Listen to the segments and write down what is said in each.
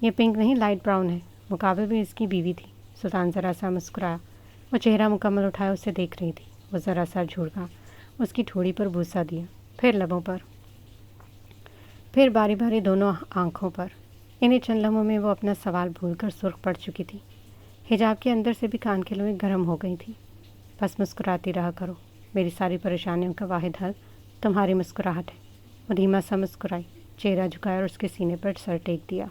یہ پنک نہیں، light brown ہے۔ مقابل بھی اس کی بیوی تھی۔ سلطان ذرا سا مسکرایا۔ وہ چہرہ مکمل اٹھائے اسے دیکھ رہی تھی۔ وہ ذرا سا جھڑکا، اس کی ٹھوڑی پر بوسہ دیا، پھر لبوں پر، پھر باری باری دونوں آنکھوں پر۔ انہیں چند لمحوں میں وہ اپنا سوال بھول کر سرخ پڑ چکی تھی۔ حجاب کے اندر سے بھی کان کے لوئیں گرم ہو گئی تھی۔ بس مسکراتی رہا کرو، میری ساری پریشانیوں کا واحد حل تمہاری مسکراہٹ ہے۔ وہ دھیما سا مسکرائی، چہرہ جھکایا اور اس کے سینے پر سر ٹیک دیا۔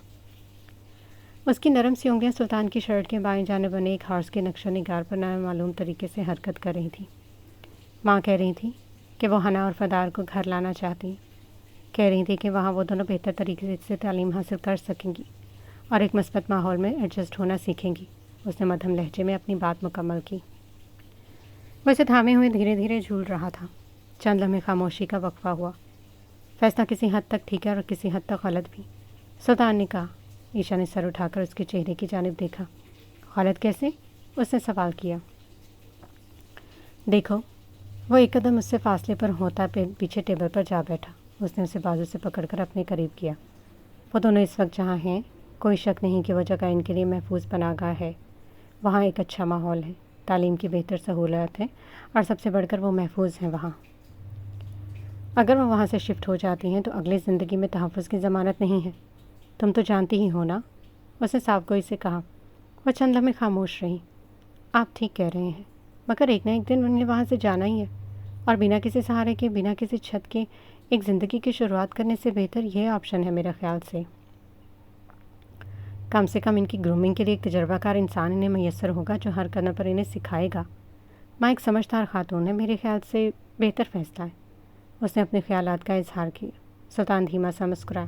اس کی نرم سی انگلیاں سلطان کی شرٹ کے بائیں جانب بنے ایک ہارس کے نقشہ نگار پر نامعلوم طریقے سے حرکت کر رہی تھیں۔ ماں کہہ رہی تھی کہ وہ حنا اور فدار کو گھر لانا چاہتی ہیں۔ کہہ رہی تھی کہ وہاں وہ دونوں بہتر طریقے سے تعلیم حاصل کر سکیں گی اور ایک مثبت ماحول میں ایڈجسٹ ہونا سیکھیں گی۔ اس نے مدھم لہجے میں اپنی بات مکمل کی۔ وہ اسے تھامے ہوئے دھیرے دھیرے جھول رہا تھا۔ چند لمحے خاموشی کا وقفہ ہوا۔ فیصلہ کسی حد تک ٹھیک ہے اور کسی حد تک غلط بھی، سلطان نے کہا۔ عیشا نے سر اٹھا کر اس کے چہرے کی جانب دیکھا۔ غلط کیسے؟ اس نے سوال کیا۔ دیکھو، وہ ایک قدم اس سے فاصلے پر ہوتا پیچھے ٹیبل پر جا بیٹھا۔ اس نے اسے بازو سے پکڑ کر اپنے قریب کیا۔ وہ دونوں اس وقت جہاں ہیں، کوئی شک نہیں کہ وہ جگہ ان کے لیے محفوظ پناہ گاہ ہے۔ وہاں ایک اچھا ماحول ہے، تعلیم کی بہتر سہولت ہے اور سب سے بڑھ کر وہ محفوظ ہیں وہاں۔ اگر وہ وہاں سے شفٹ ہو جاتی ہیں تو اگلی زندگی میں تحفظ کی ضمانت نہیں ہے۔ تم تو جانتی ہی ہو نا، اس نے صاف گوئی سے کہا۔ وہ چند لمحے خاموش رہی۔ آپ ٹھیک کہہ رہے ہیں، مگر ایک نہ ایک دن انہیں وہاں سے جانا ہی ہے، اور بنا کسی سہارے کے، بنا کسی چھت کے ایک زندگی کی شروعات کرنے سے بہتر یہ آپشن ہے میرے خیال سے۔ کم سے کم ان کی گرومنگ کے لیے ایک تجربہ کار انسان انہیں میسر ہوگا جو ہر قدم پر انہیں سکھائے گا۔ ماں ایک سمجھدار خاتون ہے، میرے خیال سے بہتر فیصلہ ہے۔ اس نے اپنے خیالات کا اظہار کیا۔ سلطان دھیما سا مسکرایا۔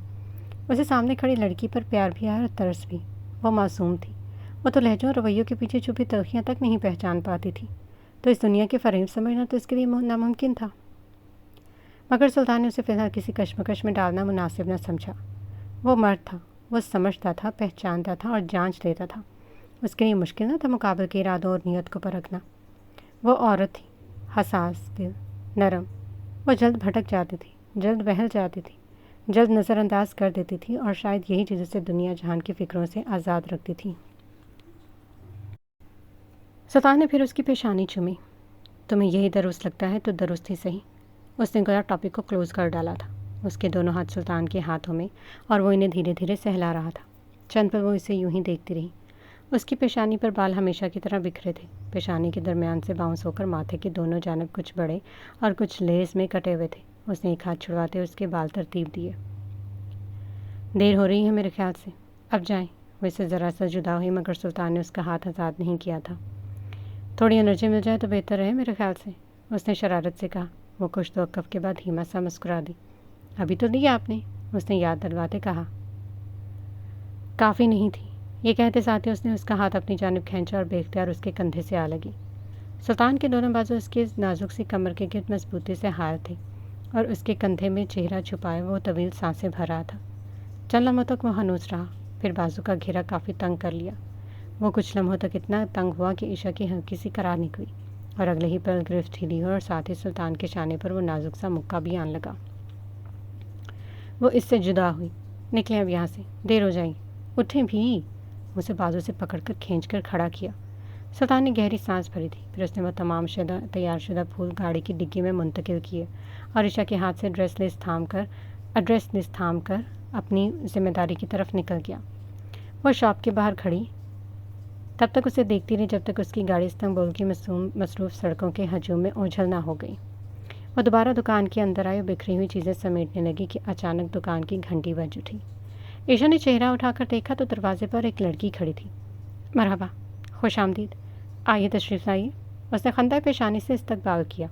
اسے سامنے کھڑی لڑکی پر پیار بھی آیا اور ترس بھی۔ وہ معصوم تھی۔ وہ تو لہجوں اور رویوں کے پیچھے چھپی تلخیاں تک نہیں پہچان پاتی تھی، تو اس دنیا کے فریب سمجھنا تو اس کے لیے ناممکن تھا۔ مگر سلطان نے اسے فی الحال کسی کشمکش میں ڈالنا مناسب نہ سمجھا۔ وہ مرد تھا، وہ سمجھتا تھا، پہچانتا تھا اور جانچ لیتا تھا۔ اس کے لیے مشکل نہ تھا مقابل کے ارادوں اور نیت کو پرکھنا۔ وہ عورت تھی، حساس دل، نرم۔ وہ جلد بھٹک جاتی تھی، جلد بہل جاتی تھی، جلد نظر انداز کر دیتی تھی، اور شاید یہی چیز اسے دنیا جہان کی فکروں سے آزاد رکھتی تھی۔ سلطان نے پھر اس کی پیشانی چومی۔ تمہیں یہی درست لگتا ہے تو درست ہی صحیح۔ اس نے گویا ٹاپک کو کلوز کر ڈالا تھا۔ اس کے دونوں ہاتھ سلطان کے ہاتھوں میں اور وہ انہیں دھیرے دھیرے سہلا رہا تھا۔ چند پل وہ اسے یوں ہی دیکھتی رہی۔ اس کی پیشانی پر بال ہمیشہ کی طرح بکھرے تھے۔ پیشانی کے درمیان سے باؤنس ہو کر ماتھے کے دونوں جانب کچھ بڑے اور کچھ لیس میں کٹے ہوئے تھے۔ اس نے ایک ہاتھ چھڑواتے اس کے بال ترتیب دیے۔ دیر ہو رہی ہے میرے خیال سے، اب جائیں۔ وہ اس سے ذرا سا جدا ہوئی، مگر سلطان نے اس کا ہاتھ آزاد نہیں کیا تھا۔ تھوڑی انرجی مل جائے تو بہتر ہے میرے خیال سے، اس نے شرارت سے کہا۔ وہ کچھ توقف کے بعد دھیما سا مسکرا دی۔ ابھی تو دی آپ نے، اس نے یاد دلواتے کہا۔ کافی نہیں تھی، یہ کہتے ساتھ ہی اس نے اس کا ہاتھ اپنی جانب کھینچا اور بے اختیار اس کے کندھے سے آ لگی۔ سلطان کے دونوں بازو اس کے نازک سی کمر کے گرد مضبوطی سے حائل تھے، اور اس کے کندھے میں چہرہ چھپائے وہ طویل سانسیں بھر رہا تھا۔ چند لمحوں تک وہ ہنوس رہا، پھر بازو کا گھیرا کافی تنگ کر لیا۔ وہ کچھ لمحوں تک اتنا تنگ ہوا کہ عشا کی ہلکی سی کرار نکلی، اور اگلے ہی پل گرفت ڈھیلی ہوئی اور ساتھ ہی سلطان کے شانے پر وہ نازک سا مکہ بھی آن لگا۔ وہ اس سے جدا ہوئی۔ نکلیں اب یہاں سے، دیر ہو جائیں، اٹھیں بھی۔ اسے بازو سے پکڑ کر کھینچ کر کھڑا کیا۔ سلطان نے گہری سانس بھری تھی، پھر اس نے وہ تمام تیار شدہ پھول گاڑی کی ڈگی میں منتقل کیے اور عشا کے ہاتھ سے ایڈریس لسٹ تھام کر اپنی ذمہ داری کی طرف نکل گیا۔ وہ شاپ کے باہر کھڑی تب تک اسے دیکھتی رہی جب تک اس کی گاڑی استنبول کی مصروف سڑکوں کے ہجوم میں اوجھل نہ ہو گئی۔ وہ دوبارہ دکان کے اندر آئی اور بکھری ہوئی چیزیں سمیٹنے لگی کہ اچانک دکان کی گھنٹی بج اٹھی۔ عشا نے چہرہ اٹھا کر دیکھا تو دروازے پر ایک لڑکی کھڑی تھی۔ مرحبا، خوش آمدید، آئیے تشریف لائیے، اس نے خندہ پیشانی سے استقبال کیا۔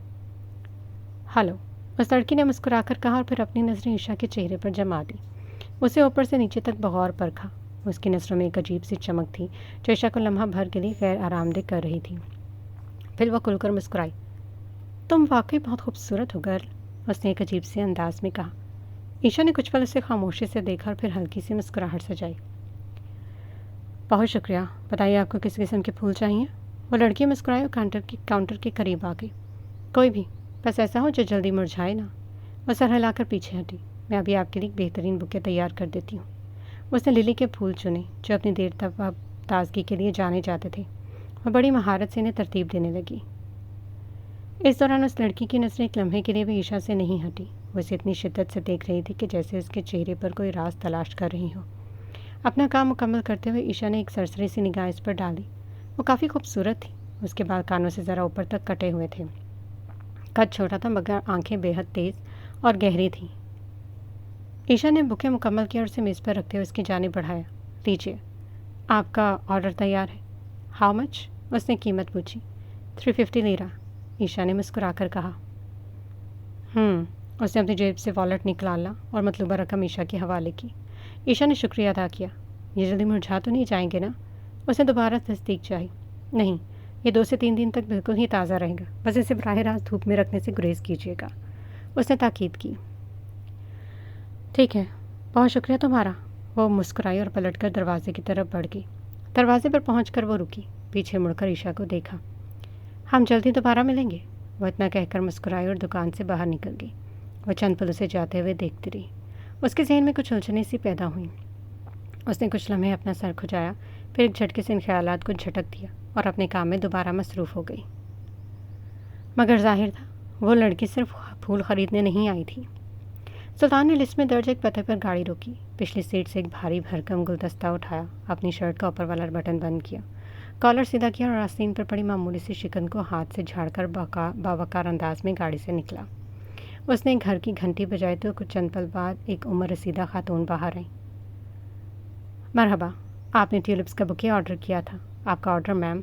ہلو، اس لڑکی نے مسکرا کر کہا اور پھر اپنی نظریں عشا کے چہرے پر جما دی۔ اسے اوپر سے نیچے تک بغور پرکھا۔ اس کی نظروں میں ایک عجیب سی چمک تھی جو عشا کو لمحہ بھر کے لیے غیر آرام دہ کر رہی تھی۔ پھر وہ کھل کر مسکرائی۔ تم واقعی بہت خوبصورت ہو گرل، اس نے ایک عجیب سے انداز میں کہا۔ عشا نے کچھ پل اسے خاموشی سے دیکھا اور پھر ہلکی سی مسکراہٹ سجائی۔ بہت شکریہ، بتائیے آپ کو کس قسم کے پھول چاہیے؟ وہ لڑکی مسکرائی اور کاؤنٹر کے قریب آ گئی۔ کوئی بھی، بس ایسا ہو جو جلدی مرجھائے نہ۔ وہ سر ہلا کر پیچھے ہٹی۔ میں ابھی آپ کے لیے ایک بہترین بکے تیار کر دیتی ہوں۔ اس نے للی کے پھول چنے جو اپنی دیر تازگی کے لیے جانے جاتے تھے، اور بڑی مہارت سے انہیں ترتیب دینے لگی۔ اس دوران اس لڑکی کی نظریں ایک لمحے کے لیے بھی عشا سے نہیں ہٹی۔ وہ اسے اتنی شدت سے دیکھ رہی تھی کہ جیسے اس کے چہرے پر کوئی راز تلاش کر رہی ہو۔ اپنا کام مکمل کرتے ہوئے عشا نے ایک سرسری سی نگاہ اس پر ڈالی۔ وہ کافی خوبصورت تھی۔ اس کے بال کانوں سے ذرا اوپر تک کٹے ہوئے تھے، قد چھوٹا تھا مگر آنکھیں بے حد تیز اور گہری تھیں۔ عشا نے بکے مکمل کیا اور اسے میز پر رکھتے ہوئے اس کی جانب بڑھایا۔ لیجیے، آپ کا آرڈر تیار ہے۔ How much? اس نے قیمت پوچھی۔ 350 لیرا، عشا نے مسکرا کر کہا۔ اس نے اپنی جیب سے والیٹ نکالا اور مطلوبہ رقم عشا کے حوالے کی۔ عشا نے شکریہ ادا کیا۔ یہ جلدی مرجھا تو نہیں جائیں گے نا؟ اس نے دوبارہ تصدیق چاہی۔ نہیں، یہ 2 سے 3 دن تک بالکل ہی تازہ رہے گا، بس اسے براہ راست دھوپ میں رکھنے سے گریز کیجیے گا، اس نے تاکید کی۔ ٹھیک ہے، بہت شکریہ تمہارا۔ وہ مسکرائی اور پلٹ کر دروازے کی طرف بڑھ گئی۔ دروازے پر پہنچ کر وہ رکی، پیچھے مڑ کر عشا کو دیکھا۔ ہم جلدی دوبارہ ملیں گے، وہ اتنا کہہ کر مسکرائی اور دکان سے باہر نکل گئی۔ وہ چند پل اسے جاتے ہوئے دیکھتی رہی۔ اس کے ذہن میں کچھ الجھنیں سی پیدا ہوئیں۔ اس نے کچھ لمحے اپنا سر کھجایا، پھر ایک جھٹکے سے ان خیالات کو جھٹک دیا اور اپنے کام میں دوبارہ مصروف ہو گئی۔ مگر ظاہر تھا وہ لڑکی صرف پھول خریدنے نہیں آئی تھی۔ سلطان نے لسٹ میں درج ایک پتے پر گاڑی روکی، پچھلی سیٹ سے ایک بھاری بھرکم گلدستہ اٹھایا، اپنی شرٹ کا اوپر والا بٹن بند کیا، کالر سیدھا کیا اور آستین پر پڑی معمولی سی شکن کو ہاتھ سے جھاڑ کر باوقار انداز میں گاڑی سے نکلا۔ اس نے گھر کی گھنٹی بجائی تو کچھ چند پل بعد ایک عمر رسیدہ خاتون باہر آئی۔ مرحبا، آپ نے ٹیولپس کا بکے آرڈر کیا تھا۔ آپ کا آرڈر میم۔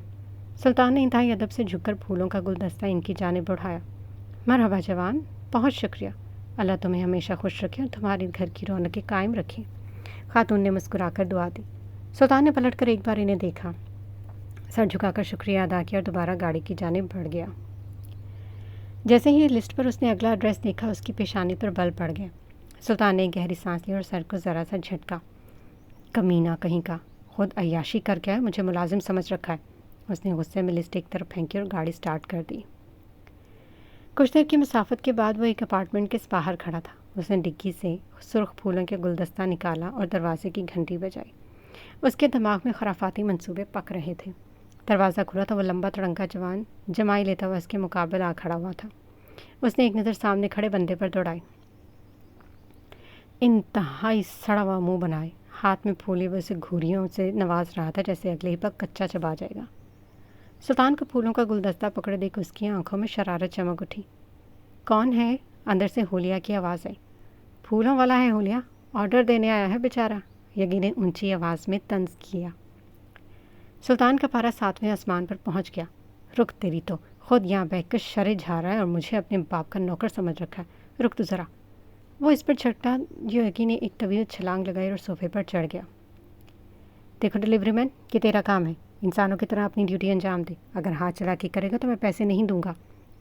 سلطان نے انتہائی ادب سے جھک کر پھولوں کا گلدستہ ان کی جانب بڑھایا۔ مرحبا جوان، بہت شکریہ۔ اللہ تمہیں ہمیشہ خوش رکھے اور تمہاری گھر کی رونقیں قائم رکھے، خاتون نے مسکرا کر دعا دی۔ سلطان نے پلٹ کر ایک بار انہیں دیکھا، سر جھکا کر شکریہ ادا کیا اور دوبارہ گاڑی کی جانب بڑھ گیا۔ جیسے ہی لسٹ پر اس نے اگلا ایڈریس دیکھا، اس کی پیشانی پر بل پڑ گیا۔ سلطان نے ایک گہری سانس لی اور سر کو ذرا سا جھٹکا۔ کمینہ کہیں کا، خود عیاشی کر کے مجھے ملازم سمجھ رکھا ہے۔ اس نے غصے میں لسٹ ایک طرف پھینکی اور گاڑی سٹارٹ کر دی۔ کچھ دیر کی مسافت کے بعد وہ ایک اپارٹمنٹ کے باہر کھڑا تھا۔ اس نے ڈگی سے سرخ پھولوں کے گلدستہ نکالا اور دروازے کی گھنٹی بجائی۔ اس کے دماغ میں خرافاتی منصوبے پک رہے تھے۔ دروازہ کھلا تو وہ لمبا تڑنکا جوان جمائی لیتا ہوا اس کے مقابل آ کھڑا ہوا تھا۔ اس نے ایک نظر سامنے کھڑے بندے پر دوڑائی۔ انتہائی سڑا ہوا منہ بنائے، ہاتھ میں پھولی وہ اسے گھوریوں سے نواز رہا تھا جیسے اگلے ہی پک کچا چبا جائے گا۔ سلطان کو پھولوں کا گلدستہ پکڑے دیکھ اس کی آنکھوں میں شرارت چمک اٹھی۔ کون ہے؟ اندر سے ہولیا کی آواز آئی۔ پھولوں والا ہے ہولیا، آرڈر دینے آیا ہے بیچارہ، یگی نے اونچی آواز میں طنز کیا۔ سلطان کا پارا 7ویں آسمان پر پہنچ گیا۔ رک تیری تو، خود یہاں بیٹھ کر شرے جھا رہا ہے اور مجھے اپنے باپ کا نوکر سمجھ رکھا ہے، رک تو ذرا۔ وہ اس پر چھٹا جو یگی نے ایک طویل چھلانگ لگائی اور صوفے پر چڑھ گیا۔ دیکھو ڈلیوری مین، یہ تیرا کام ہے، انسانوں کی طرح اپنی ڈیوٹی انجام دے، اگر ہاتھ چلا کے کرے گا تو میں پیسے نہیں دوں گا،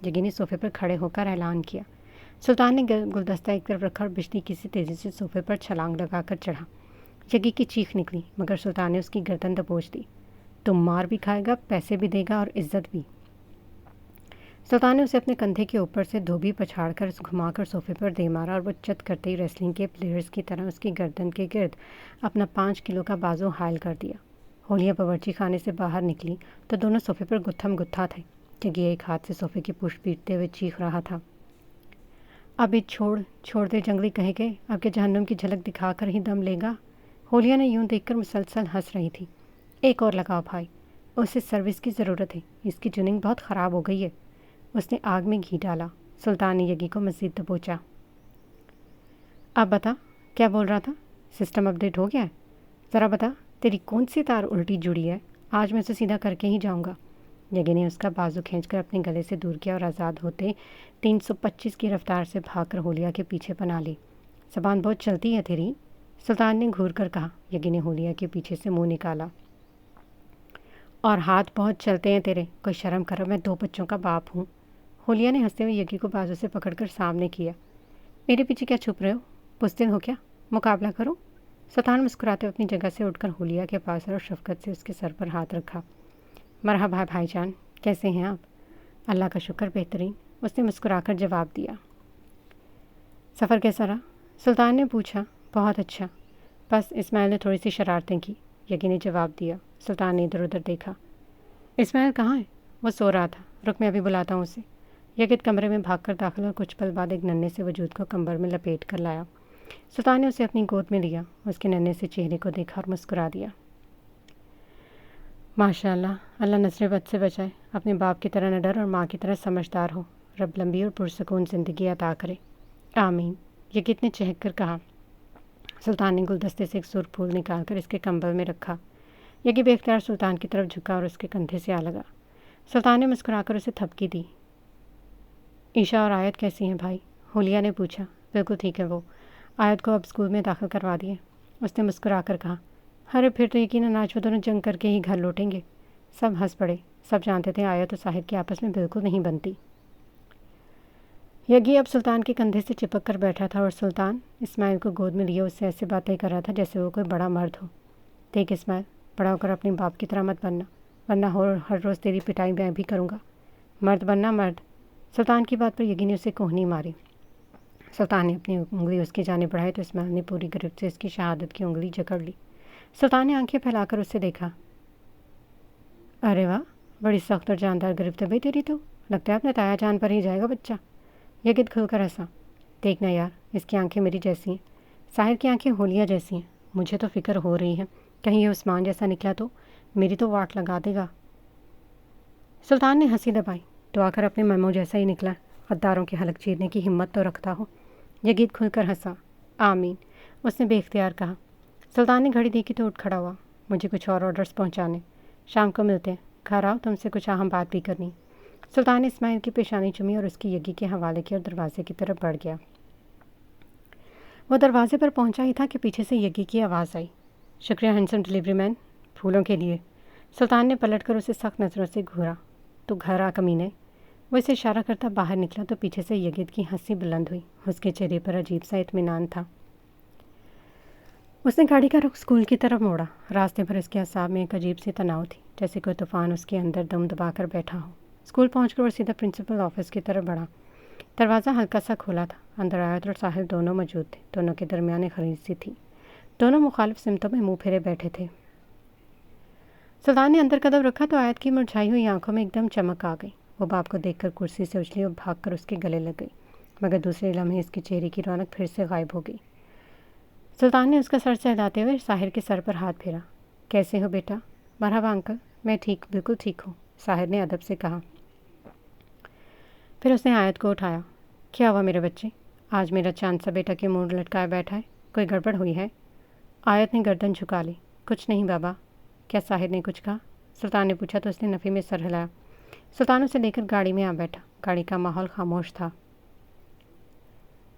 یگی نے صوفے پر کھڑے ہو کر اعلان کیا۔ سلطان نے گلدستہ ایک طرف رکھا اور بجلی کسی تیزی سے صوفے پر چھلانگ لگا کر چڑھا۔ یگی کی چیخ نکلی مگر سلطان نے اس کی گردن دبوچ دی۔ تم مار بھی کھائے گا، پیسے بھی دے گا اور عزت بھی۔ سلطان نے اسے اپنے کندھے کے اوپر سے دھوبی پچھاڑ کر گھما کر صوفے پر دے مارا اور وہ چت کرتے ہی ریسلنگ کے پلیئرز کی طرح اس کی گردن کے گرد اپنا 5 کلو کا بازو حائل کر دیا۔ ہولیا باورچی خانے سے باہر نکلی تو دونوں صوفے پر گتھم گتھا تھے۔ یگی ایک ہاتھ سے صوفے کی پشت پیٹتے ہوئے چیخ رہا تھا۔ اب یہ چھوڑ دے جنگلی کہے گئے، اب کے جہنم کی جھلک دکھا کر ہی دم لے گا۔ ہولیا نے یوں دیکھ کر مسلسل ہنس رہی تھی۔ ایک اور لگاؤ بھائی، اسے سروس کی ضرورت ہے، اس کی ٹیوننگ بہت خراب ہو گئی ہے۔ اس نے آگ میں گھی ڈالا۔ سلطان نے یگی کو مزید دبوچا۔ اب بتا، کیا بول رہا تھا؟ سسٹم اپ ڈیٹ ہو گیا ہے؟ ذرا بتا، تیری کون سی تار الٹی جڑی ہے؟ آج میں اسے سیدھا کر کے ہی جاؤں گا۔ یگی نے اس کا بازو کھینچ کر اپنے گلے سے دور کیا اور آزاد ہوتے 325 کی رفتار سے بھاگ کر ہولیا کے پیچھے پناہ لی۔ زبان بہت چلتی ہے تیری، سلطان نے گھور کر کہا۔ یگی نے ہولیا کے پیچھے سے منہ نکالا۔ اور ہاتھ بہت چلتے ہیں تیرے، کوئی شرم کرو، میں 2 بچوں کا باپ ہوں۔ ہولیا نے ہنستے ہوئے یگی کو بازو سے پکڑ کر سامنے کیا۔ میرے پیچھے کیا چھپ رہے ہو؟ بزدل ہو کیا؟ مقابلہ کرو۔ سلطان مسکراتے ہوئے اپنی جگہ سے اٹھ کر ہولیا کے پاس اور شفقت سے اس کے سر پر ہاتھ رکھا۔ مرحبا بھائی جان، کیسے ہیں آپ؟ اللہ کا شکر، بہترین، اس نے مسکرا کر جواب دیا۔ سفر کیسا رہا؟ سلطان نے پوچھا۔ بہت اچھا، بس اسماعیل نے تھوڑی سی شرارتیں کی، یگی نے جواب دیا۔ سلطان نے ادھر ادھر دیکھا۔ اسماعیل کہاں ہے؟ وہ سو رہا تھا، رک میں ابھی بلاتا ہوں اسے۔ یگد کمرے میں بھاگ کر داخل اور کچھ پل بعد ایک ننھے سے وجود کو کمبل میں لپیٹ کر لایا۔ سلطان نے اسے اپنی گود میں لیا، اس کے ننھے سے چہرے کو دیکھا اور مسکرا دیا۔ ماشاء اللہ، اللہ نسل بد سے بچائے، اپنے باپ کی طرح نڈر اور ماں کی طرح سمجھدار ہو، رب لمبی اور پرسکون زندگی عطا کرے، آمین، یگد نے چہک کر کہا۔ سلطان نے گلدستے سے ایک سرخ پھول نکال کر اس کے کمبل میں رکھا۔ یگی بے اختیار سلطان کی طرف جھکا اور اس کے کندھے سے آ لگا۔ سلطان نے مسکرا کر اسے تھپکی دی۔ عشا اور آیت کیسی ہیں بھائی؟ حلیہ نے پوچھا۔ بالکل ٹھیک ہے وہ، آیت کو اب اسکول میں داخل کروا دیے، اس نے مسکرا کر کہا۔ ارے پھر تو یقیناً آج وہ دونوں جنگ کر کے ہی گھر لوٹیں گے۔ سب ہنس پڑے، سب جانتے تھے آیت اور ساحر کی آپس میں بالکل نہیں بنتی۔ یگی اب سلطان کے کندھے سے چپک کر بیٹھا تھا اور سلطان اسماعیل کو گود میں لیے اس سے ایسے باتیں کر رہا تھا جیسے وہ کوئی بڑا مرد ہو۔ دیکھ اسماعیل، بڑا ہو کر اپنے باپ کی طرح مت بننا، ورنہ ہر روز تیری پٹائی میں بھی کروں گا۔ مرد بننا مرد۔ سلطان کی بات پر یگی نے اسے کوہنی ماری۔ سلطان نے اپنی انگلی اس کی جانب بڑھائی تو اسماعیل نے پوری گرفت سے اس کی شہادت کی انگلی جکڑ لی۔ سلطان نے آنکھیں پھیلا کر اسے دیکھا۔ ارے واہ، بڑی سخت اور جاندار گرفت ہے بھائی تیری تو، لگتا ہے اپنے تایا جان پر ہی جائے گا بچہ۔ یگد کھل کر ہنسا۔ دیکھنا یار، اس کی آنکھیں میری جیسی ہیں، ساحر کی آنکھیں حلیہ جیسی ہیں، مجھے تو فکر ہو رہی ہے کہیں یہ عثمان جیسا نکلا تو میری تو واٹ لگا دے گا۔ سلطان نے ہنسی دبائی۔ تو آ کر اپنے ممو جیسا ہی نکلا، غداروں کے حلق چیرنے کی ہمت تو رکھتا ہو۔ یگید کھل کر ہنسا۔ آمین، اس نے بے اختیار کہا۔ سلطان نے گھڑی دیکھی تو اٹھ کھڑا ہوا۔ مجھے کچھ اور آرڈرز پہنچانے، شام کو ملتے ہیں، گھر آؤ، تم سے کچھ اہم بات بھی کرنی۔ سلطان نے اسماعیل کی پیشانی چومی اور اس کی یگی کے حوالے کیا اور دروازے کی طرف بڑھ گیا۔ وہ دروازے پر پہنچا ہی تھا کہ پیچھے سے یگی کی آواز آئی۔ شکریہ ہینڈسم ڈلیوری مین، پھولوں کے لیے۔ سلطان نے پلٹ کر اسے سخت نظروں سے گھورا۔ تو گھر آ کمینے۔ وہ اسے اشارہ کرتا باہر نکلا تو پیچھے سے یگید کی ہنسی بلند ہوئی، اس کے چہرے پر عجیب سا اطمینان تھا۔ اس نے گاڑی کا رخ اسکول کی طرف موڑا۔ راستے پر اس کے اعصاب میں ایک عجیب سی تناؤ تھی، جیسے کوئی طوفان اس کے اندر دم دبا کر بیٹھا ہو۔ اسکول پہنچ کر وہ سیدھا پرنسپل آفس کی طرف بڑھا۔ دروازہ ہلکا سا کھولا تھا، اندر آیت اور ساحل دونوں موجود تھے، دونوں کے درمیان ایک خرید سی تھی، دونوں مخالف سمتوں میں منہ پھیرے بیٹھے تھے۔ سلطان نے اندر قدم رکھا تو آیت کی مرجھائی ہوئی آنکھوں میں ایک دم چمک آ گئی۔ وہ باپ کو دیکھ کر کرسی سے اچھلی اور بھاگ کر اس کے گلے لگ گئی، مگر دوسرے لمحے اس کے چہرے کی رونق پھر سے غائب ہو گئی۔ سلطان نے اس کا سر سہلاتے ہوئے ساحر کے سر پر ہاتھ پھیرا۔ کیسے ہو بیٹا؟ مرحبا انکل، میں ٹھیک، بالکل ٹھیک ہوں، ساحر نے ادب سے کہا۔ پھر اس نے آیت کو اٹھایا۔ کیا ہوا میرے بچے؟ آج میرا چاند سا بیٹا کے منہ لٹکائے بیٹھا ہے، کوئی گڑبڑ ہوئی ہے؟ آیت نے گردن جھکا لی۔ کچھ نہیں بابا۔ کیا ساحر نے کچھ کہا؟ سلطان نے پوچھا تو اس نے نفی میں سر ہلایا۔ سلطان اسے لے کر گاڑی میں آ بیٹھا۔ گاڑی کا ماحول خاموش تھا۔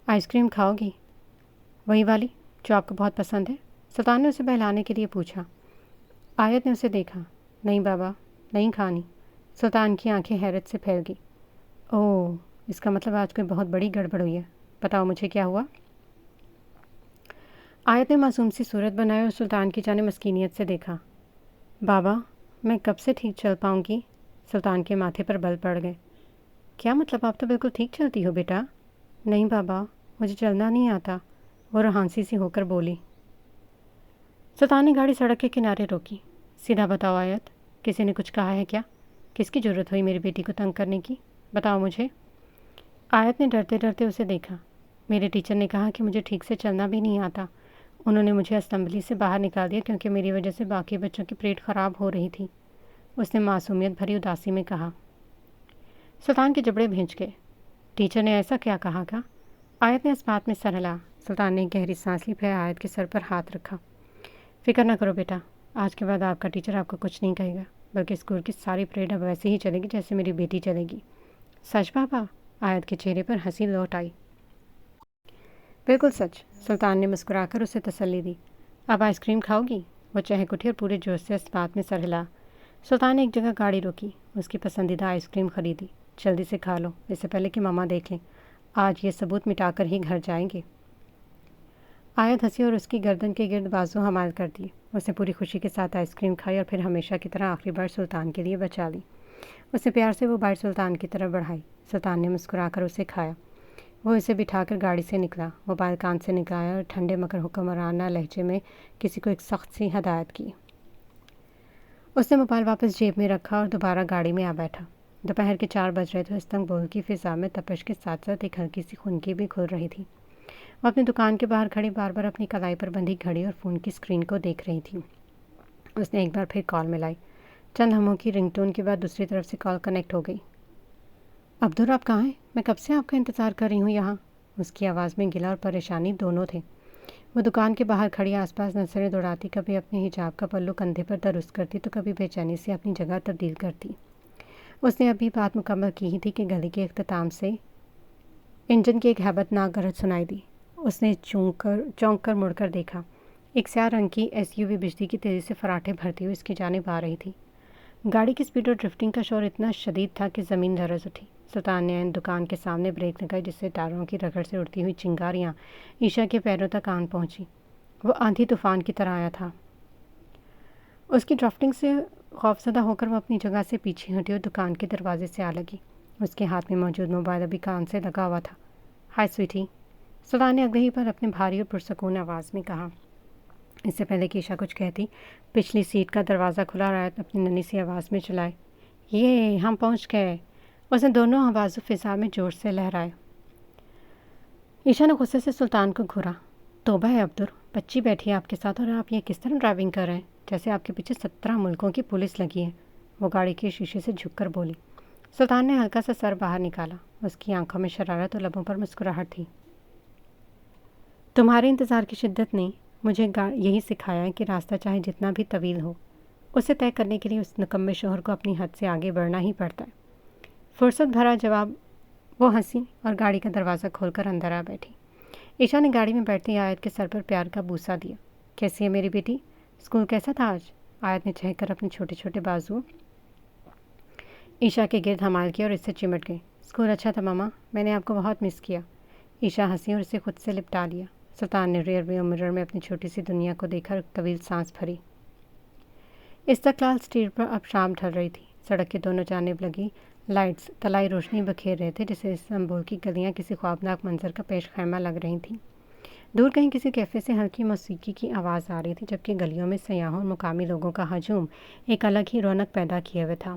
آئس کریم کھاؤ گی؟ وہی والی جو آپ کو بہت پسند ہے؟ سلطان نے اسے بہلانے کے لیے پوچھا۔ آیت نے اسے دیکھا۔ نہیں بابا، نہیں کھانی۔ سلطان کی آنکھیں حیرت سے پھیل گئی۔ اوہ، اس کا مطلب آج کوئی بہت بڑی گڑبڑ ہوئی ہے، بتاؤ مجھے کیا ہوا؟ آیت نے معصوم سی صورت بنائی اور سلطان کی جانب مسکینیت سے دیکھا۔ بابا، میں کب سے ٹھیک چل پاؤں گی؟ سلطان کے ماتھے پر بل پڑ گئے۔ کیا مطلب، آپ تو بالکل ٹھیک چلتی ہو بیٹا؟ نہیں بابا، مجھے چلنا نہیں آتا، وہ روحانسی سی ہو کر بولی۔ سلطان نے گاڑی سڑک کے کنارے روکی۔ سیدھا بتاؤ آیت، کسی نے کچھ کہا ہے کیا؟ کس کی ضرورت ہوئی میری بیٹی کو تنگ کرنے کی؟ بتاؤ مجھے۔ آیت نے ڈرتے ڈرتے اسے دیکھا۔ میرے ٹیچر نے کہا کہ مجھے ٹھیک سے چلنا بھی نہیں آتا، انہوں نے مجھے اسمبلی سے باہر نکال دیا کیونکہ میری وجہ سے باقی بچوں کی پیٹ خراب ہو رہی تھی، اس نے معصومیت بھری اداسی میں کہا۔ سلطان کے جبڑے بھینچ گئے۔ ٹیچر نے ایسا کیا کہا گا؟ آیت نے اس بات میں سر ہلایا۔ سلطان نے گہری سانس لی، پھر آیت کے سر پر ہاتھ رکھا۔ فکر نہ کرو بیٹا، آج کے بعد آپ کا ٹیچر آپ کو کچھ نہیں کہے گا، بلکہ اسکول کی ساری پریڈ اب ویسے ہی چلے گی جیسے میری بیٹی چلے گی۔ سچ بابا؟ آیت کے چہرے پر ہنسی لوٹ آئی۔ بالکل سچ، سلطان نے مسکرا کر اسے تسلی دی۔ اب آئس کریم کھاؤ گی؟ وہ چہک اٹھی اور پورے جوش سے اس بات میں سر ہلا۔ سلطان نے ایک جگہ گاڑی روکی، اس کی پسندیدہ آئس کریم خریدی۔ جلدی سے کھا لو، اس سے پہلے کہ ماما دیکھ لیں، آج یہ ثبوت مٹا کر ہی گھر جائیں گے۔ آیت ہنسی اور اس کی گردن کے گرد بازو حمال کر دیے۔ اس نے پوری خوشی کے ساتھ آئس کریم کھائی اور پھر ہمیشہ کی طرح آخری بار سلطان کے لیے بچا لی۔ اس نے پیار سے وہ بائٹ سلطان کی طرف بڑھائی۔ سلطان نے مسکرا کر اسے کھایا۔ وہ اسے بٹھا کر گاڑی سے نکلا، موبائل کان سے نکلایا اور ٹھنڈے مگر حکمرانہ لہجے میں کسی کو ایک سخت سی ہدایت کی۔ اس نے موبائل واپس جیب میں رکھا اور دوبارہ گاڑی میں آ بیٹھا۔ دوپہر کے 4 بج رہے تھے۔ استنبول کی فضا میں تپش کے ساتھ ساتھ ایک ہلکی سی خنکی بھی کھل رہی تھی۔ وہ اپنی دکان کے باہر کھڑی بار بار اپنی کلائی پر بندھی گھڑی اور فون کی اسکرین کو دیکھ رہی تھی۔ اس نے ایک بار پھر کال ملائی۔ چند لمحوں کی رنگ ٹون کے بعد دوسری طرف سے کال کنیکٹ ہو گئی۔ عبدور، آپ کہاں ہیں؟ میں کب سے آپ کا انتظار کر رہی ہوں یہاں۔ اس کی آواز میں گلہ اور پریشانی دونوں تھے۔ وہ دکان کے باہر کھڑی آس پاس نظریں دوڑاتی، کبھی اپنے حجاب کا پلو کندھے پر درست کرتی تو کبھی بے چینی سے اپنی جگہ تبدیل کرتی۔ اس نے ابھی بات مکمل کی ہی تھی کہ گلی کے اختتام سے انجن کی ایک ہیبت ناک گرج سنائی دی۔ اس نے چونک کر مڑ کر دیکھا۔ ایک سیاہ رنگ کی SUV بجلی کی تیزی سے فراٹے بھرتی ہوئی اس کی جانب آ رہی تھی۔ گاڑی کی سپیڈ اور ڈرفٹنگ کا شور اتنا شدید تھا کہ زمین لرز اٹھی۔ سلطان نے دکان کے سامنے بریک لگائی، جس سے ٹائروں کی رگڑ سے اڑتی ہوئی چنگاریاں عشا کے پیروں تک آن پہنچی۔ وہ آندھی طوفان کی طرح آیا تھا۔ اس کی ڈرفٹنگ سے خوفزدہ ہو کر وہ اپنی جگہ سے پیچھے ہٹی اور دکان کے دروازے سے آ لگی۔ اس کے ہاتھ میں موجود موبائل ابھی کان سے لگا ہوا تھا۔ ہائے سویٹی، سلطان نے اگلے ہی پر اپنے بھاری اور پرسکون آواز میں کہا۔ اس سے پہلے کہ عشا کچھ کہتی، پچھلی سیٹ کا دروازہ کھلا اور آیت اپنی ننھی سی آواز میں چلائے، یہ ہم پہنچ گئے۔ اس نے دونوں آوازوں فضا میں جوش سے لہرائے۔ عشا نے غصے سے سلطان کو گھورا۔ توبہ ہے عبدور، بچی بیٹھی ہے آپ کے ساتھ اور آپ یہ کس طرح ڈرائیونگ کر رہے ہیں جیسے آپ کے پیچھے 17 ملکوں کی پولیس لگی ہے۔ وہ گاڑی کے شیشے سے جھک کر بولی۔ سلطان نے ہلکا سا سر باہر نکالا۔ اس کی آنکھوں میں شرارت اور لبوں پر مسکراہٹ تھی۔ تمہارے انتظار کی شدت نے مجھے یہی سکھایا ہے کہ راستہ چاہے جتنا بھی طویل ہو، اسے طے کرنے کے لیے اس نکمے شوہر کو اپنی حد سے آگے بڑھنا ہی پڑتا ہے۔ فرصت بھرا جواب وہ ہنسی اور گاڑی کا دروازہ کھول کر اندر آ بیٹھی۔ عشا نے گاڑی میں بیٹھتی آیت کے سر پر پیار کا بوسہ دیا۔ کیسی ہے میری بیٹی؟ اسکول کیسا تھا آج؟ آیت نے چہک کر اپنے چھوٹے چھوٹے بازو عشا کے گرد حمال کیا اور اس سے چمٹ گئی۔ اسکول اچھا تھا ماما، میں نے آپ کو بہت مس کیا۔ عشا ہنسی اور اسے خود سے لپٹا لیا۔ سلطان نے ریئر ویو مرر میں اپنی چھوٹی سی دنیا کو دیکھا اور طویل سانس بھری۔ استقلال اسٹریٹ پر اب شام ڈھل رہی تھی۔ سڑک کے دونوں جانب لگی لائٹس طلائی روشنی بکھیر رہے تھے، جسے استنبول کی گلیاں کسی خوابناک منظر کا پیش خیمہ لگ رہی تھیں۔ دور کہیں کسی کیفے سے ہلکی موسیقی کی آواز آ رہی تھی، جبکہ گلیوں میں سیاحوں اور مقامی لوگوں کا ہجوم ایک الگ ہی رونق پیدا کیے ہوئے تھا۔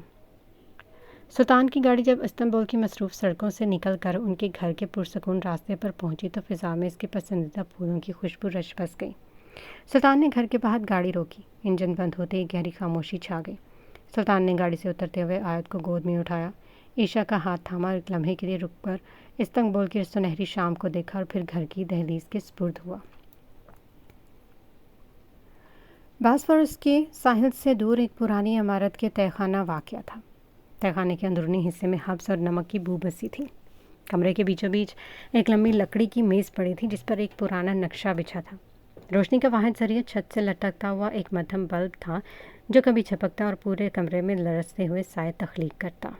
سلطان کی گاڑی جب استنبول کی مصروف سڑکوں سے نکل کر ان کے گھر کے پرسکون راستے پر پہنچی تو فضا میں اس کے پسندیدہ پھولوں کی خوشبو رچ بس گئی۔ سلطان نے گھر کے باہر گاڑی روکی۔ انجن بند ہوتے ہی گہری خاموشی چھا گئی۔ سلطان نے گاڑی سے اترتے ہوئے آیت کو گود میں اٹھایا، عشا کا ہاتھ تھاما اور ایک لمحے کے لیے رک کر استنبول کی سنہری شام کو دیکھا اور پھر گھر کی دہلیز کے سپرد ہوا۔ باسفورس کے ساحل سے دور ایک پرانی عمارت کے تہہ خانہ واقع تھا۔ تہہ خانے کے اندرونی حصے میں حبس اور نمک کی بو بسی تھی۔ کمرے کے بیچوں بیچ ایک لمبی لکڑی کی میز پڑی تھی، جس پر ایک پرانا نقشہ بچھا تھا۔ روشنی کا واحد ذریعہ چھت سے لٹکتا ہوا ایک مدھم بلب تھا، جو کبھی جھپکتا اور پورے کمرے میں لرزتے ہوئے سائے تخلیق کرتا۔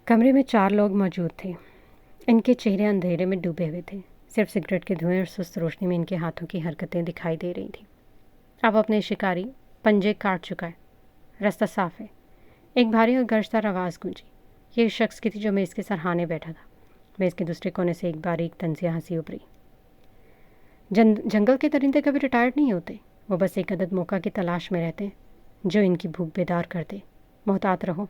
کمرے میں 4 لوگ موجود تھے۔ ان کے چہرے اندھیرے میں ڈوبے ہوئے تھے۔ صرف سگریٹ کے دھوئیں اور سست روشنی میں ان کے ہاتھوں کی حرکتیں دکھائی دے رہی تھیں۔ اب اپنے شکاری پنجے کاٹ چکا ہے۔ راستہ صاف ہے۔ ایک بھاری اور گرجدار آواز گونجی۔ یہ شخص کی تھی جو میز کے سرہانے بیٹھا تھا۔ میز کے دوسرے کونے سے ایک باریک طنزیہ ہنسی ابھری۔ جنگل کے درندے کبھی ریٹائرڈ نہیں ہوتے، وہ بس ایک عدد موقع کی تلاش میں رہتے ہیں جو ان کی بھوک بیدار کرتے۔ محتاط رہو۔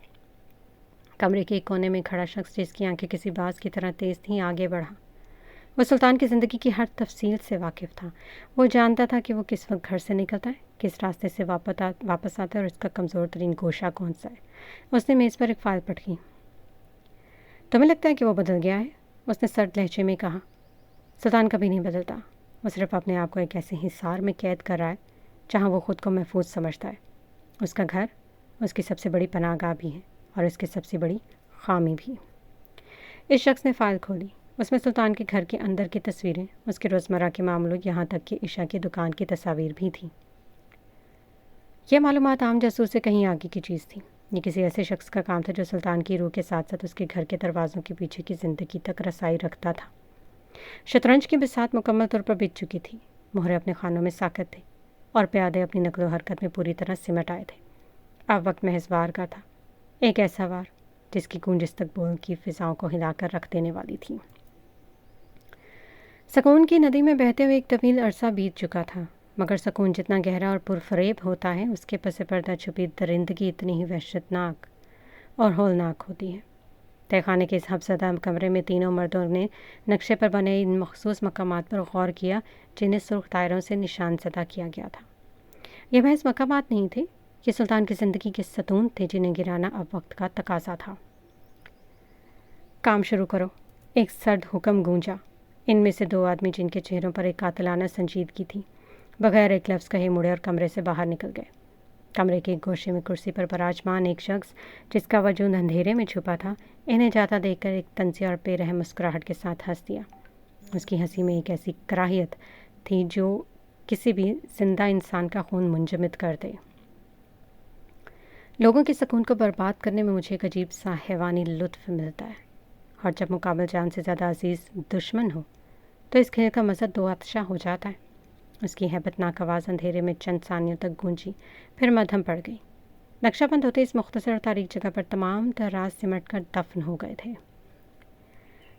کمرے کے ایک کونے میں کھڑا شخص، جس کی آنکھیں کسی باز کی طرح تیز تھیں، آگے بڑھا۔ وہ سلطان کی زندگی کی ہر تفصیل سے واقف تھا۔ وہ جانتا تھا کہ وہ کس وقت گھر سے نکلتا ہے، کس راستے سے واپس آتا ہے اور اس کا کمزور ترین گوشہ کون سا ہے۔ اس نے میز پر ایک فائل پٹکی۔ تمہیں لگتا ہے کہ وہ بدل گیا ہے؟ اس نے سرد لہجے میں کہا۔ سلطان کبھی نہیں بدلتا۔ وہ صرف اپنے آپ کو ایک ایسے حصار میں قید کر رہا ہے جہاں وہ خود کو محفوظ سمجھتا ہے۔ اس کا گھر اس کی سب سے بڑی پناہ گاہ بھی ہے اور اس کی سب سے بڑی خامی بھی۔ اس شخص نے فائل کھولی۔ اس میں سلطان کے گھر کے اندر کی تصویریں، اس کے روزمرہ کے معاملوں، یہاں تک کہ عشا کی دکان کی تصاویر بھی تھیں۔ یہ معلومات عام جاسوس سے کہیں آگے کی چیز تھی۔ یہ کسی ایسے شخص کا کام تھا جو سلطان کی روح کے ساتھ ساتھ اس کے گھر کے دروازوں کے پیچھے کی زندگی تک رسائی رکھتا تھا۔ شطرنج کی بساط مکمل طور پر بچ چکی تھی۔ مہرے اپنے خانوں میں ساکت تھے اور پیادے اپنی نقل و حرکت میں پوری طرح سمٹ آئے تھے۔ اب وقت محض وار کا تھا، ایک ایسا وار جس کی گونج استقبول کی فضاؤں کو ہلا کر رکھ دینے والی تھی۔ سکون کی ندی میں بہتے ہوئے ایک طویل عرصہ بیت چکا تھا، مگر سکون جتنا گہرا اور پرفریب ہوتا ہے اس کے پس پردہ چھپی درندگی اتنی ہی وحشتناک اور ہولناک ہوتی ہے۔ تہہ خانے کے اس حفظدہ کمرے میں تینوں مردوں نے نقشے پر بنے ان مخصوص مقامات پر غور کیا جنہیں سرخ دائروں سے نشان زدہ کیا گیا تھا۔ یہ محض مقامات نہیں تھے، یہ سلطان کی زندگی کے ستون تھے جنہیں گرانا اب وقت کا تقاضا تھا۔ کام شروع کرو، ایک سرد حکم گونجا۔ ان میں سے 2 آدمی جن کے چہروں پر ایک قاتلانہ سنجیدگی تھی، بغیر ایک لفظ کہے مڑے اور کمرے سے باہر نکل گئے۔ کمرے کے ایک گوشے میں کرسی پر براجمان ایک شخص جس کا وجود اندھیرے میں چھپا تھا، انہیں جاتا دیکھ کر ایک طنزیہ اور بے رحم مسکراہٹ کے ساتھ ہنس دیا۔ اس کی ہنسی میں ایک ایسی کراہیت تھی جو کسی بھی زندہ انسان کا خون منجمد کر دے۔ لوگوں کے سکون کو برباد کرنے میں مجھے ایک عجیب سا حیوانی لطف ملتا ہے، اور جب مقابل جان سے زیادہ عزیز دشمن ہو تو اس کھیل کا مزہ 2 آتشا ہو جاتا ہے۔ اس کی ہیبت ناک آواز اندھیرے میں چند ثانیوں تک گونجی، پھر مدھم پڑ گئی۔ نقشہ بند ہوتے اس مختصر اور تاریک جگہ پر تمام راز سمٹ کر دفن ہو گئے تھے۔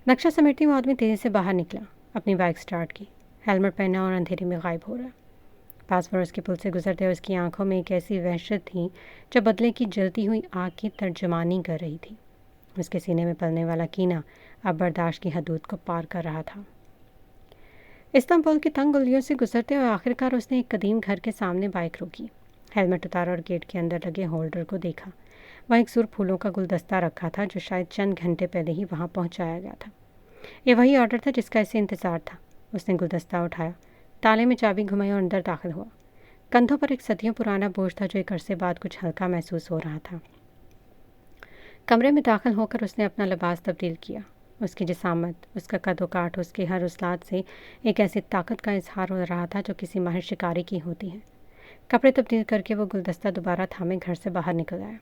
نقشہ سمیٹتی وہ آدمی تیزی سے باہر نکلا، اپنی بائک سٹارٹ کی، ہیلمٹ پہنا اور اندھیرے میں غائب ہو رہا۔ پاس پڑوس کے پل سے گزرتے ہوئے اس کی آنکھوں میں ایک ایسی وحشت تھی جو بدلے کی جلتی ہوئی آگ کی ترجمانی کر رہی تھی۔ اس کے سینے میں پلنے والا کینہ اب برداشت کی حدود کو پار کر رہا تھا۔ استنبول کی تنگ گلیوں سے گزرتے ہوئے آخرکار اس نے ایک قدیم گھر کے سامنے بائک روکی، ہیلمٹ اتارا اور گیٹ کے اندر لگے ہولڈر کو دیکھا۔ وہاں ایک سرخ پھولوں کا گلدستہ رکھا تھا جو شاید چند گھنٹے پہلے ہی وہاں پہنچایا گیا تھا۔ یہ وہی آرڈر تھا جس کا اسے انتظار تھا۔ اس نے گلدستہ اٹھایا، تالے میں چابی گھمائی اور اندر داخل ہوا۔ کندھوں پر ایک صدیوں پرانا بوجھ تھا جو ایک عرصے بعد کچھ ہلکا محسوس ہو رہا تھا۔ کمرے میں داخل ہو کر اس نے اپنا لباس تبدیل کیا۔ اس کی جسامت، اس کا قد و کاٹ، اس کے ہر عضلات سے ایک ایسی طاقت کا اظہار ہو رہا تھا جو کسی ماہر شکاری کی ہوتی ہے۔ کپڑے تبدیل کر کے وہ گلدستہ دوبارہ تھامے گھر سے باہر نکل آیا۔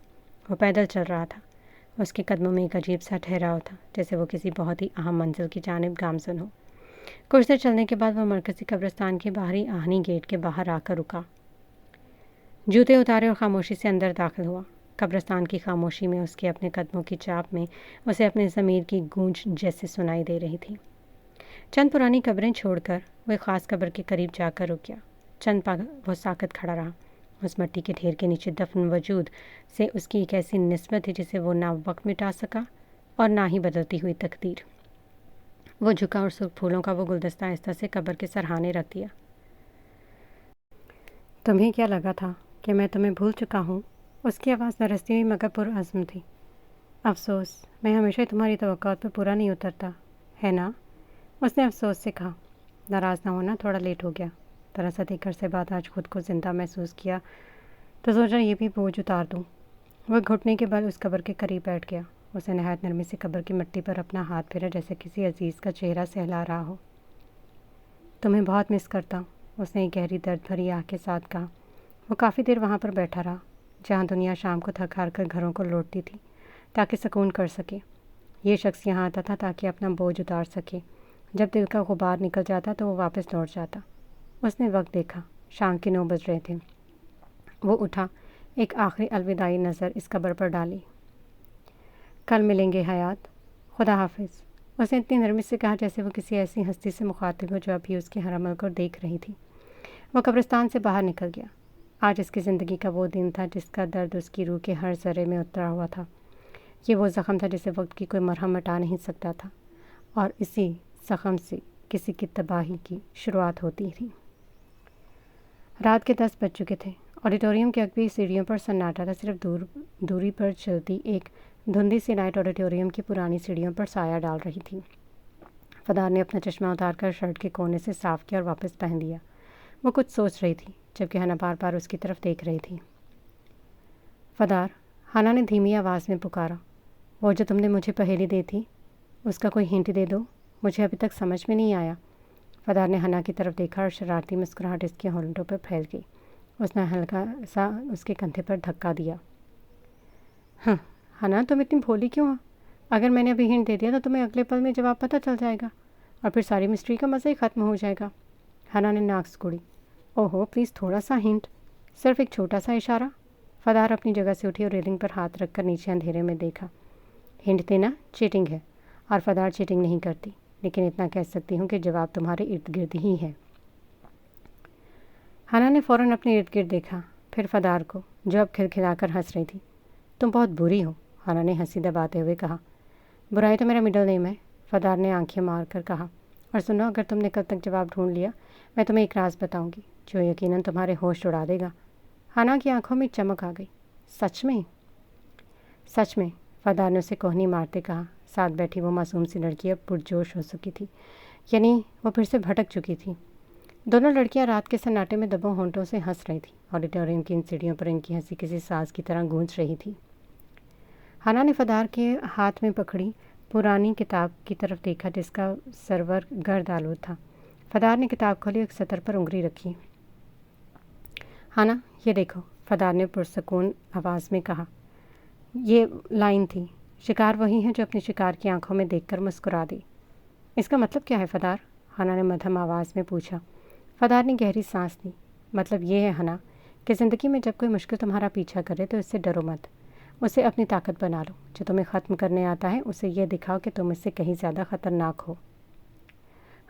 وہ پیدل چل رہا تھا۔ اس کے قدموں میں ایک عجیب سا ٹھہراؤ تھا، جیسے وہ کسی بہت ہی اہم منزل کی جانب گامزن ہو۔ کچھ دیر چلنے کے بعد وہ مرکزی قبرستان کے باہری آہنی گیٹ کے باہر آ کر رکا، جوتے اتارے اور خاموشی سے اندر داخل ہوا۔ قبرستان کی خاموشی میں اس کے اپنے قدموں کی چاپ میں اسے اپنے ضمیر کی گونج جیسے سنائی دے رہی تھی۔ چند پرانی قبریں چھوڑ کر وہ ایک خاص قبر کے قریب جا کر رک گیا۔ چند پل وہ ساکت کھڑا رہا۔ اس مٹی کے ڈھیر کے نیچے دفن وجود سے اس کی ایک ایسی نسبت تھی جسے وہ نہ وقت مٹا سکا اور نہ ہی بدلتی ہوئی تقدیر۔ وہ جھکا اور سرخ پھولوں کا وہ گلدستہ آہستہ سے قبر کے سرہانے رکھ دیا۔ تمہیں کیا لگا تھا کہ میں تمہیں بھول چکا ہوں؟ اس کی آواز نرستی ہوئی مگر پرعزم تھی۔ افسوس، میں ہمیشہ تمہاری توقعات پر پورا نہیں اترتا، ہے نا؟ اس نے افسوس سے کہا۔ ناراض نہ ہونا، تھوڑا لیٹ ہو گیا۔ دراصل ایک عرصے بعد آج خود کو زندہ محسوس کیا تو سوچا یہ بھی بوجھ اتار دوں۔ وہ گھٹنے کے بل اس قبر کے قریب بیٹھ گیا۔ اس نے نہایت نرمی سے قبر کی مٹی پر اپنا ہاتھ پھیرا جیسے کسی عزیز کا چہرہ سہلا رہا ہو۔ تمہیں بہت مس کرتا ہوں، اس نے ایک گہری درد بھری آہ کے ساتھ کہا۔ وہ کافی دیر وہاں پر بیٹھا رہا جہاں دنیا شام کو تھک ہار کر گھروں کو لوٹتی تھی تاکہ سکون کر سکے۔ یہ شخص یہاں آتا تھا تاکہ اپنا بوجھ اتار سکے۔ جب دل کا غبار نکل جاتا تو وہ واپس لوٹ جاتا۔ اس نے وقت دیکھا، شام کے 9 بج رہے تھے۔ وہ اٹھا، ایک آخری الوداعی نظر اس قبر پر ڈالی۔ کل ملیں گے حیات، خدا حافظ، اس نے اتنی نرمی سے کہا جیسے وہ کسی ایسی ہستی سے مخاطب ہو جو ابھی اس کے ہر عمل کو دیکھ رہی تھی۔ وہ قبرستان سے باہر نکل گیا۔ آج اس کی زندگی کا وہ دن تھا جس کا درد اس کی روح کے ہر ذرے میں اترا ہوا تھا۔ یہ وہ زخم تھا جسے وقت کی کوئی مرہم مٹا نہیں سکتا تھا، اور اسی زخم سے کسی کی تباہی کی شروعات ہوتی تھی۔ رات کے 10 بج چکے تھے۔ آڈیٹوریم کے اگبی سیڑھیوں پر سناٹا تھا، صرف دوری پر چلتی ایک دھندی سی لائٹ آڈیٹوریم کی پرانی سیڑھیوں پر سایہ ڈال رہی تھی۔ فدار نے اپنا چشمہ اتار کر شرٹ کے کونے سے صاف کیا اور واپس پہن لیا۔ وہ کچھ سوچ رہی تھی جبکہ ہنا بار بار اس کی طرف دیکھ رہی تھی۔ فدار، ہنا نے دھیمی آواز میں پکارا، وہ جو تم نے مجھے پہیلی دی تھی اس کا کوئی ہنٹ دے دو، مجھے ابھی تک سمجھ میں نہیں آیا۔ فدار نے ہنا کی طرف دیکھا اور شرارتی مسکراہٹ اس کے ہونٹوں پر پھیل گئی۔ اس نے ہلکا سا اس کے کندھے پر دھکا دیا۔ ہنا، تم اتنی بھولی کیوں ہو؟ اگر میں نے ابھی ہنٹ دے دیا تو تمہیں اگلے پل میں جواب پتہ چل جائے گا اور پھر ساری مسٹری کا مزہ ہی ختم ہو جائے گا۔ ہنا نے ناک سکوڑی۔ اوہو، پلیز تھوڑا سا ہنٹ، صرف ایک چھوٹا سا اشارہ۔ فدار اپنی جگہ سے اٹھی اور ریلنگ پر ہاتھ رکھ کر نیچے اندھیرے میں دیکھا۔ ہنٹ دینا چیٹنگ ہے، اور فدار چیٹنگ نہیں کرتی، لیکن اتنا کہہ سکتی ہوں کہ جواب تمہارے ارد گرد ہی ہے۔ ہنا نے فوراً اپنے ارد گرد دیکھا، پھر فدار کو، جو اب کھلکھلا کر ہنس رہی تھی۔ تم بہت بری ہو، ہنا نے ہنسی دباتے ہوئے کہا۔ برائی تو میرا مڈل نیم ہے، فدار نے آنکھیں مار کر کہا۔ اور سنو، اگر تم نے کل تک جواب ڈھونڈ لیا، میں تمہیں ایک راز بتاؤں گی جو یقیناً تمہارے ہوش اڑا دے گا۔ ہنا کی آنکھوں میں چمک آ گئی۔ سچ میں؟ سچ میں، فدار نے اسے کوہنی مارتے کہا۔ ساتھ بیٹھی وہ معصوم سی لڑکی اب پرجوش ہو چکی تھی، یعنی وہ پھر سے بھٹک چکی تھی۔ دونوں لڑکیاں رات کے سناٹے میں دبوں ہونٹوں سے ہنس رہی تھیں۔ آڈیٹوریم کی ان سیڑھیوں پر ان کی ہنسی کسی ساز کی طرح گونج رہی تھی۔ ہنا نے فدار کے ہاتھ میں پکڑی پرانی کتاب کی طرف دیکھا جس کا سرور گرد آلود تھا۔ فدار نے کتاب کھولی، ایک سطر پر انگلی رکھی۔ ہنا، یہ دیکھو، فدار نے پرسکون آواز میں کہا۔ یہ لائن تھی، شکار وہی ہے جو اپنے شکار کی آنکھوں میں دیکھ کر مسکرا دے۔ اس کا مطلب کیا ہے فدار؟ ہنا نے مدھم آواز میں پوچھا۔ فدار نے گہری سانس لی۔ مطلب یہ ہے ہنا کہ زندگی میں جب کوئی مشکل تمہارا پیچھا کرے تو اس سے ڈرو مت، اسے اپنی طاقت بنا لو۔ جو تمہیں ختم کرنے آتا ہے اسے یہ دکھاؤ کہ تم اس سے کہیں زیادہ خطرناک ہو۔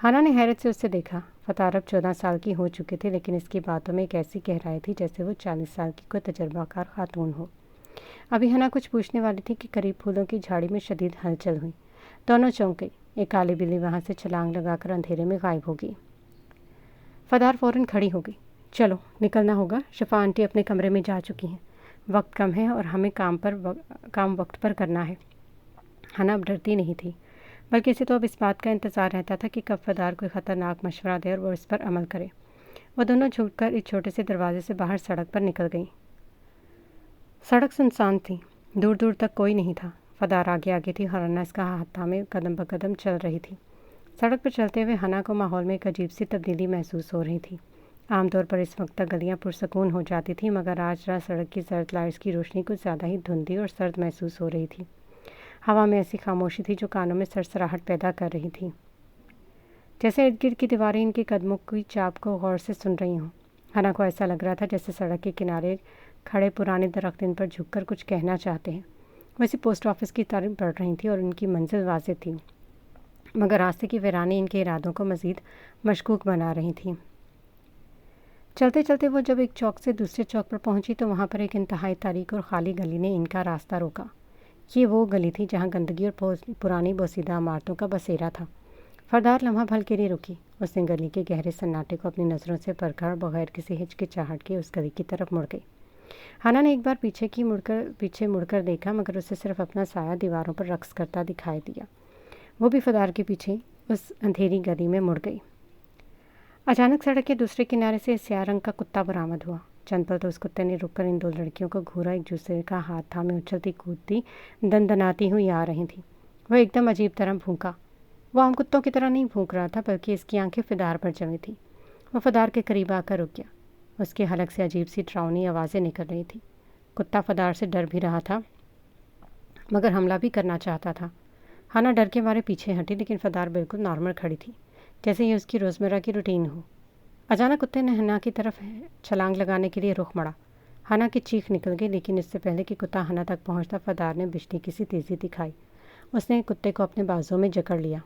ہنا نے حیرت سے اسے دیکھا۔ فدار اب 14 سال کی ہو چکی تھی، لیکن اس کی باتوں میں ایک ایسی گہرائی تھی جیسے وہ 40 سال کی کوئی تجربہ کار خاتون ہو۔ ابھی ہنا کچھ پوچھنے والی تھی کہ قریب پھولوں کی جھاڑی میں شدید ہلچل ہوئی۔ دونوں چونک گئی۔ ایک کالی بلی وہاں سے چھلانگ لگا کر اندھیرے میں غائب ہو گئی۔ فدار فوراً کھڑی ہو گئی۔ چلو نکلنا ہوگا، شفا آنٹی اپنے کمرے میں جا چکی ہیں، وقت کم ہے اور ہمیں کام وقت پر کرنا ہے۔ ہنا اب ڈرتی نہیں تھی، بلکہ اسے تو اب اس بات کا انتظار رہتا تھا کہ کب فدار کوئی خطرناک مشورہ دے اور وہ اس پر عمل کرے۔ وہ دونوں جھک کر ایک چھوٹے سے دروازے سے باہر سڑک پر نکل گئیں۔ سڑک سنسان تھی، دور دور تک کوئی نہیں تھا۔ فدار آگے آگے تھی، ہنا اس کا ہاتھ تھامے قدم بقدم چل رہی تھی۔ سڑک پر چلتے ہوئے ہنا کو ماحول میں ایک عجیب سی تبدیلی محسوس ہو رہی تھی۔ عام طور پر اس وقت تک گلیاں پرسکون ہو جاتی تھیں، مگر آج رات سڑک کی زرد لائٹس کی روشنی کچھ زیادہ ہی دھندلی اور سرد محسوس ہو رہی تھی۔ ہوا میں ایسی خاموشی تھی جو کانوں میں سرسراہٹ پیدا کر رہی تھی، جیسے ارد گرد کی دیواریں ان کے قدموں کی چاپ کو غور سے سن رہی ہوں۔ ہنا کو ایسا لگ رہا تھا جیسے سڑک کے کنارے کھڑے پرانے درخت ان پر جھک کر کچھ کہنا چاہتے ہیں۔ وہ اسی پوسٹ آفس کی طرف بڑھ رہی تھی اور ان کی منزل واضح تھی، مگر راستے کی ویرانی ان کے ارادوں کو مزید مشکوک بنا رہی تھیں۔ چلتے چلتے وہ جب ایک چوک سے دوسرے چوک پر پہنچی تو وہاں پر ایک انتہائی تاریک اور خالی گلی نے ان کا راستہ روکا۔ یہ وہ گلی تھی جہاں گندگی اور پرانی بوسیدہ عمارتوں کا بسیرا تھا۔ فدار لمحہ بھر کے لیے رکی۔ اس نے گلی کے گہرے سناٹے کو اپنی نظروں سے پرکھا اور بغیر کسی ہچکچاہٹ کے اس گلی کی طرف مڑ گئی۔ ہنا نے ایک بار پیچھے مڑ کر دیکھا، مگر اسے صرف اپنا سایہ دیواروں پر رقص کرتا دکھائی دیا۔ وہ بھی فدار کے پیچھے اس اندھیری گلی میں مڑ گئی۔ اچانک سڑک کے دوسرے کنارے سے سیاہ رنگ کا کتا برآمد ہوا۔ چند پل تو اس کتے نے رک کر ان دو لڑکیوں کو گھورا، ایک دوسرے کا ہاتھ تھامے اچھلتی کودتی دندناتی ہوئی آ رہی تھیں۔ وہ ایک دم عجیب طرح بھونکا۔ وہ عام کتوں کی طرح نہیں بھونک رہا تھا، بلکہ اس کی آنکھیں فدار پر جمی تھیں۔ وہ فدار کے قریب آ کر رک گیا۔ اس کے حلق سے عجیب سی ڈراؤنی آوازیں نکل رہی تھیں۔ کتا فدار سے ڈر بھی رہا تھا، مگر حملہ بھی کرنا چاہتا تھا۔ ہنا ڈر کے مارے پیچھے ہٹی، لیکن فدار بالکل نارمل کھڑی تھی، جیسے یہ اس کی روزمرہ کی روٹین ہو۔ اچانک کتے نے ہنا کی طرف چھلانگ لگانے کے لیے رخ مڑا۔ ہنا کی چیخ نکل گئی، لیکن اس سے پہلے کہ کتا ہنا تک پہنچتا، فدار نے بجلی کی سی تیزی دکھائی۔ اس نے کتے کو اپنے بازوں میں جکڑ لیا۔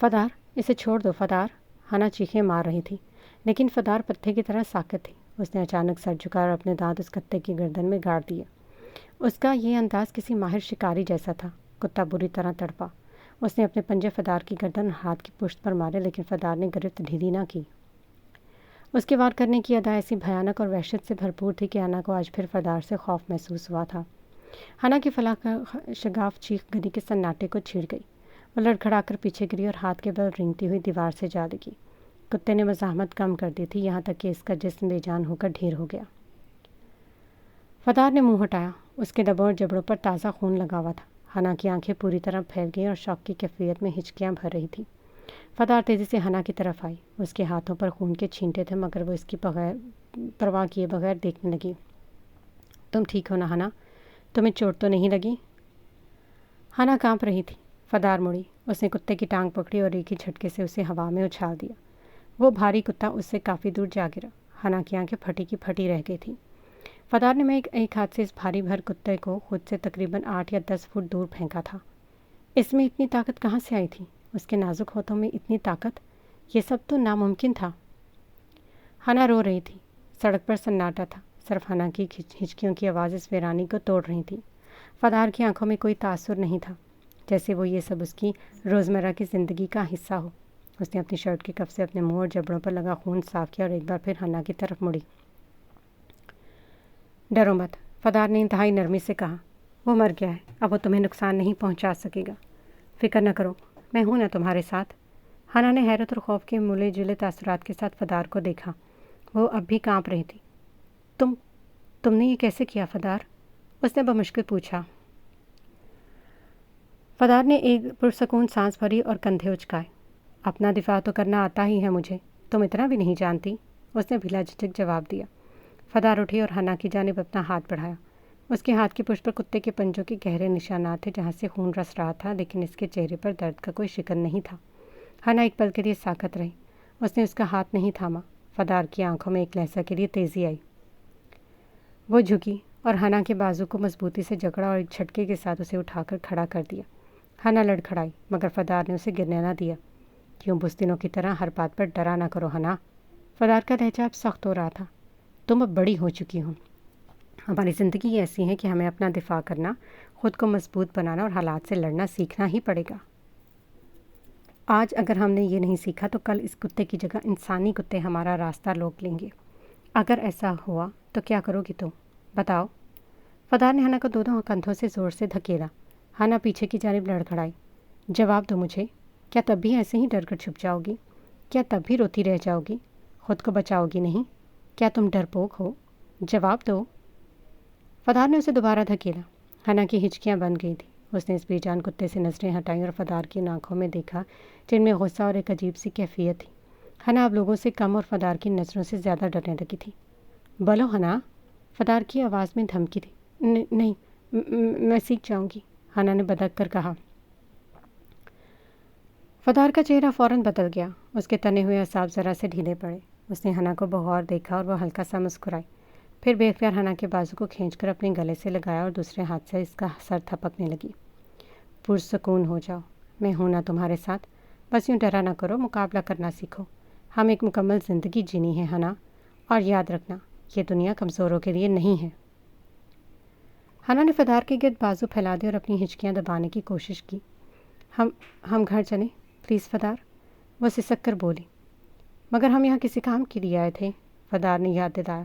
فدار، اسے چھوڑ دو فدار، ہنا چیخیں مار رہی تھی، لیکن فدار پتھر کی طرح ساکت تھی۔ اس نے اچانک سر جھکا اور اپنے دانت اس کتے کی گردن میں گاڑ دیے۔ اس کا یہ انداز کسی ماہر شکاری جیسا تھا۔ کتا بری طرح تڑپا۔ اس نے اپنے پنجے فدار کی گردن اور ہاتھ کی پشت پر مارے، لیکن فدار نے گرفت ڈھیلی نہ کی۔ اس کے وار کرنے کی ادا ایسی بھیانک اور وحشت سے بھرپور تھی کہ ہنا کو آج پھر فدار سے خوف محسوس ہوا تھا۔ ہنا کی فلاں شگاف چیخ گلی کے سناٹے کو چھیڑ گئی۔ وہ لڑکھڑا کر پیچھے گری اور ہاتھ کے بل رینگتی ہوئی دیوار سے جا لگی۔ کتے نے مزاحمت کم کر دی تھی، یہاں تک کہ اس کا جسم بے جان ہو کر ڈھیر ہو گیا۔ فدار نے منہ ہٹایا۔ اس کے لبوں اور جبڑوں پر تازہ خون لگا ہوا تھا۔ ہنا کی آنکھیں پوری طرح پھیل گئیں اور شوق کی کیفیت میں ہچکیاں بھر رہی تھیں۔ فدار تیزی سے ہنا کی طرف آئی۔ اس کے ہاتھوں پر خون کے چھینٹے تھے، مگر وہ اس کی پرواہ کیے بغیر دیکھنے لگی۔ تم ٹھیک ہو نا ہنا؟ تمہیں چوٹ تو نہیں لگی؟ ہنا کانپ رہی تھی۔ فدار مڑی۔ اس نے کتے کی ٹانگ پکڑی اور ایک ہی جھٹکے سے اسے ہوا میں اچھال دیا۔ وہ بھاری کتا اس سے کافی دور جا گرا۔ ہنا کی آنکھیں پھٹی کی پھٹی رہ گئی تھیں۔ فدار نے ایک ہاتھ سے اس بھاری بھر کتے کو خود سے تقریباً 8 یا 10 فٹ دور پھینکا تھا۔ اس میں اتنی طاقت کہاں سے آئی تھی؟ اس کے نازک ہاتھوں میں اتنی طاقت، یہ سب تو ناممکن تھا۔ ہنا رو رہی تھی۔ سڑک پر سناٹا تھا، صرف ہنا کی ہچکیوں کی آواز اس ویرانی کو توڑ رہی تھی۔ فدار کی آنکھوں میں کوئی تاثر نہیں تھا، جیسے وہ یہ سب اس کی روزمرہ کی زندگی کا حصہ ہو۔ اس نے اپنی شرٹ کے کف سے اپنے منہ اور جبڑوں پر لگا خون صاف کیا اور ایک بار پھر ہنا کی طرف مڑی۔ ڈرو مت، فدار نے انتہائی نرمی سے کہا، وہ مر گیا ہے، اب وہ تمہیں نقصان نہیں پہنچا سکے گا، فکر نہ کرو، میں ہوں نا تمہارے ساتھ۔ ہنا نے حیرت اور خوف کے ملے جلے تاثرات کے ساتھ فدار کو دیکھا۔ وہ اب بھی کانپ رہی تھی۔ تم نے یہ کیسے کیا فدار؟ اس نے بمشکل پوچھا۔ فدار نے ایک پرسکون سانس بھری اور کندھے اچکائے۔ اپنا دفاع تو کرنا آتا ہی ہے مجھے، تم اتنا بھی نہیں جانتی، اس نے بلا جھجک جواب دیا۔ فدار اٹھی اور ہنا کی جانب اپنا ہاتھ بڑھایا۔ اس کے ہاتھ کی پشت پر کتے کے پنجوں کے گہرے نشانات تھے جہاں سے خون رس رہا تھا، لیکن اس کے چہرے پر درد کا کوئی شکن نہیں تھا۔ ہنا ایک پل کے لیے ساکت رہی۔ اس نے اس کا ہاتھ نہیں تھاما۔ فدار کی آنکھوں میں ایک لہجہ کے لیے تیزی آئی۔ وہ جھکی اور ہنا کے بازو کو مضبوطی سے جکڑا اور ایک جھٹکے کے ساتھ اسے اٹھا کر کھڑا کر دیا۔ ہنا لڑکھڑائی، مگر فدار نے اسے گرنے نہ دیا۔ کیوں بزدلوں کی طرح ہر بات پر ڈرا نہ کرو ہنا۔ فدار کا لہجہ اب سخت ہو رہا تھا۔ تم اب بڑی ہو چکی ہو۔ ہماری زندگی ایسی ہے کہ ہمیں اپنا دفاع کرنا، خود کو مضبوط بنانا اور حالات سے لڑنا سیکھنا ہی پڑے گا۔ آج اگر ہم نے یہ نہیں سیکھا تو کل اس کتے کی جگہ انسانی کتے ہمارا راستہ روک لیں گے۔ اگر ایسا ہوا تو کیا کرو گی تم؟ بتاؤ۔ فدار نے ہنا کو دونوں کندھوں سے زور سے دھکیلا۔ ہنا پیچھے کی جانب لڑکھڑائی۔ جواب دو مجھے، کیا تب بھی ایسے ہی ڈر کر چھپ جاؤ گی؟ کیا تب بھی روتی رہ جاؤ گی؟ خود کو بچاؤ گی نہیں؟ کیا تم ڈرپوک ہو؟ جواب دو۔ فدار نے اسے دوبارہ دھکیلا۔ ہنا کی ہچکیاں بند گئی تھیں۔ اس نے اس بے جان کتے سے نظریں ہٹائیں اور فدار کی آنکھوں میں دیکھا جن میں غصہ اور ایک عجیب سی کیفیت تھی۔ ہنا اب لوگوں سے کم اور فدار کی نظروں سے زیادہ ڈرنے لگی تھی۔ بولو ہنا، فدار کی آواز میں دھمکی تھی۔ نہیں، میں سیکھ جاؤں گی، ہنا نے بدک کر کہا۔ فدار کا چہرہ فوراً بدل گیا۔ اس کے تنے ہوئے اعصاب ذرا سے ڈھیلے پڑے۔ اس نے ہنا کو بغور دیکھا اور وہ ہلکا سا مسکرائی، پھر بے اختیار ہنا کے بازو کو کھینچ کر اپنے گلے سے لگایا اور دوسرے ہاتھ سے اس کا سر تھپکنے لگی۔ پرسکون ہو جاؤ، میں ہوں نا تمہارے ساتھ، بس یوں ڈرا نہ کرو، مقابلہ کرنا سیکھو۔ ہم ایک مکمل زندگی جینی ہے ہنا، اور یاد رکھنا یہ دنیا کمزوروں کے لیے نہیں ہے۔ ہنا نے فدار کے گرد بازو پھیلا دی اور اپنی ہچکیاں دبانے کی کوشش کی۔ ہم گھر چلیں پلیز فدار، وہ سسک کر بولی۔ مگر ہم یہاں کسی کام کے لیے آئے تھے، فدار نے یاد دلایا۔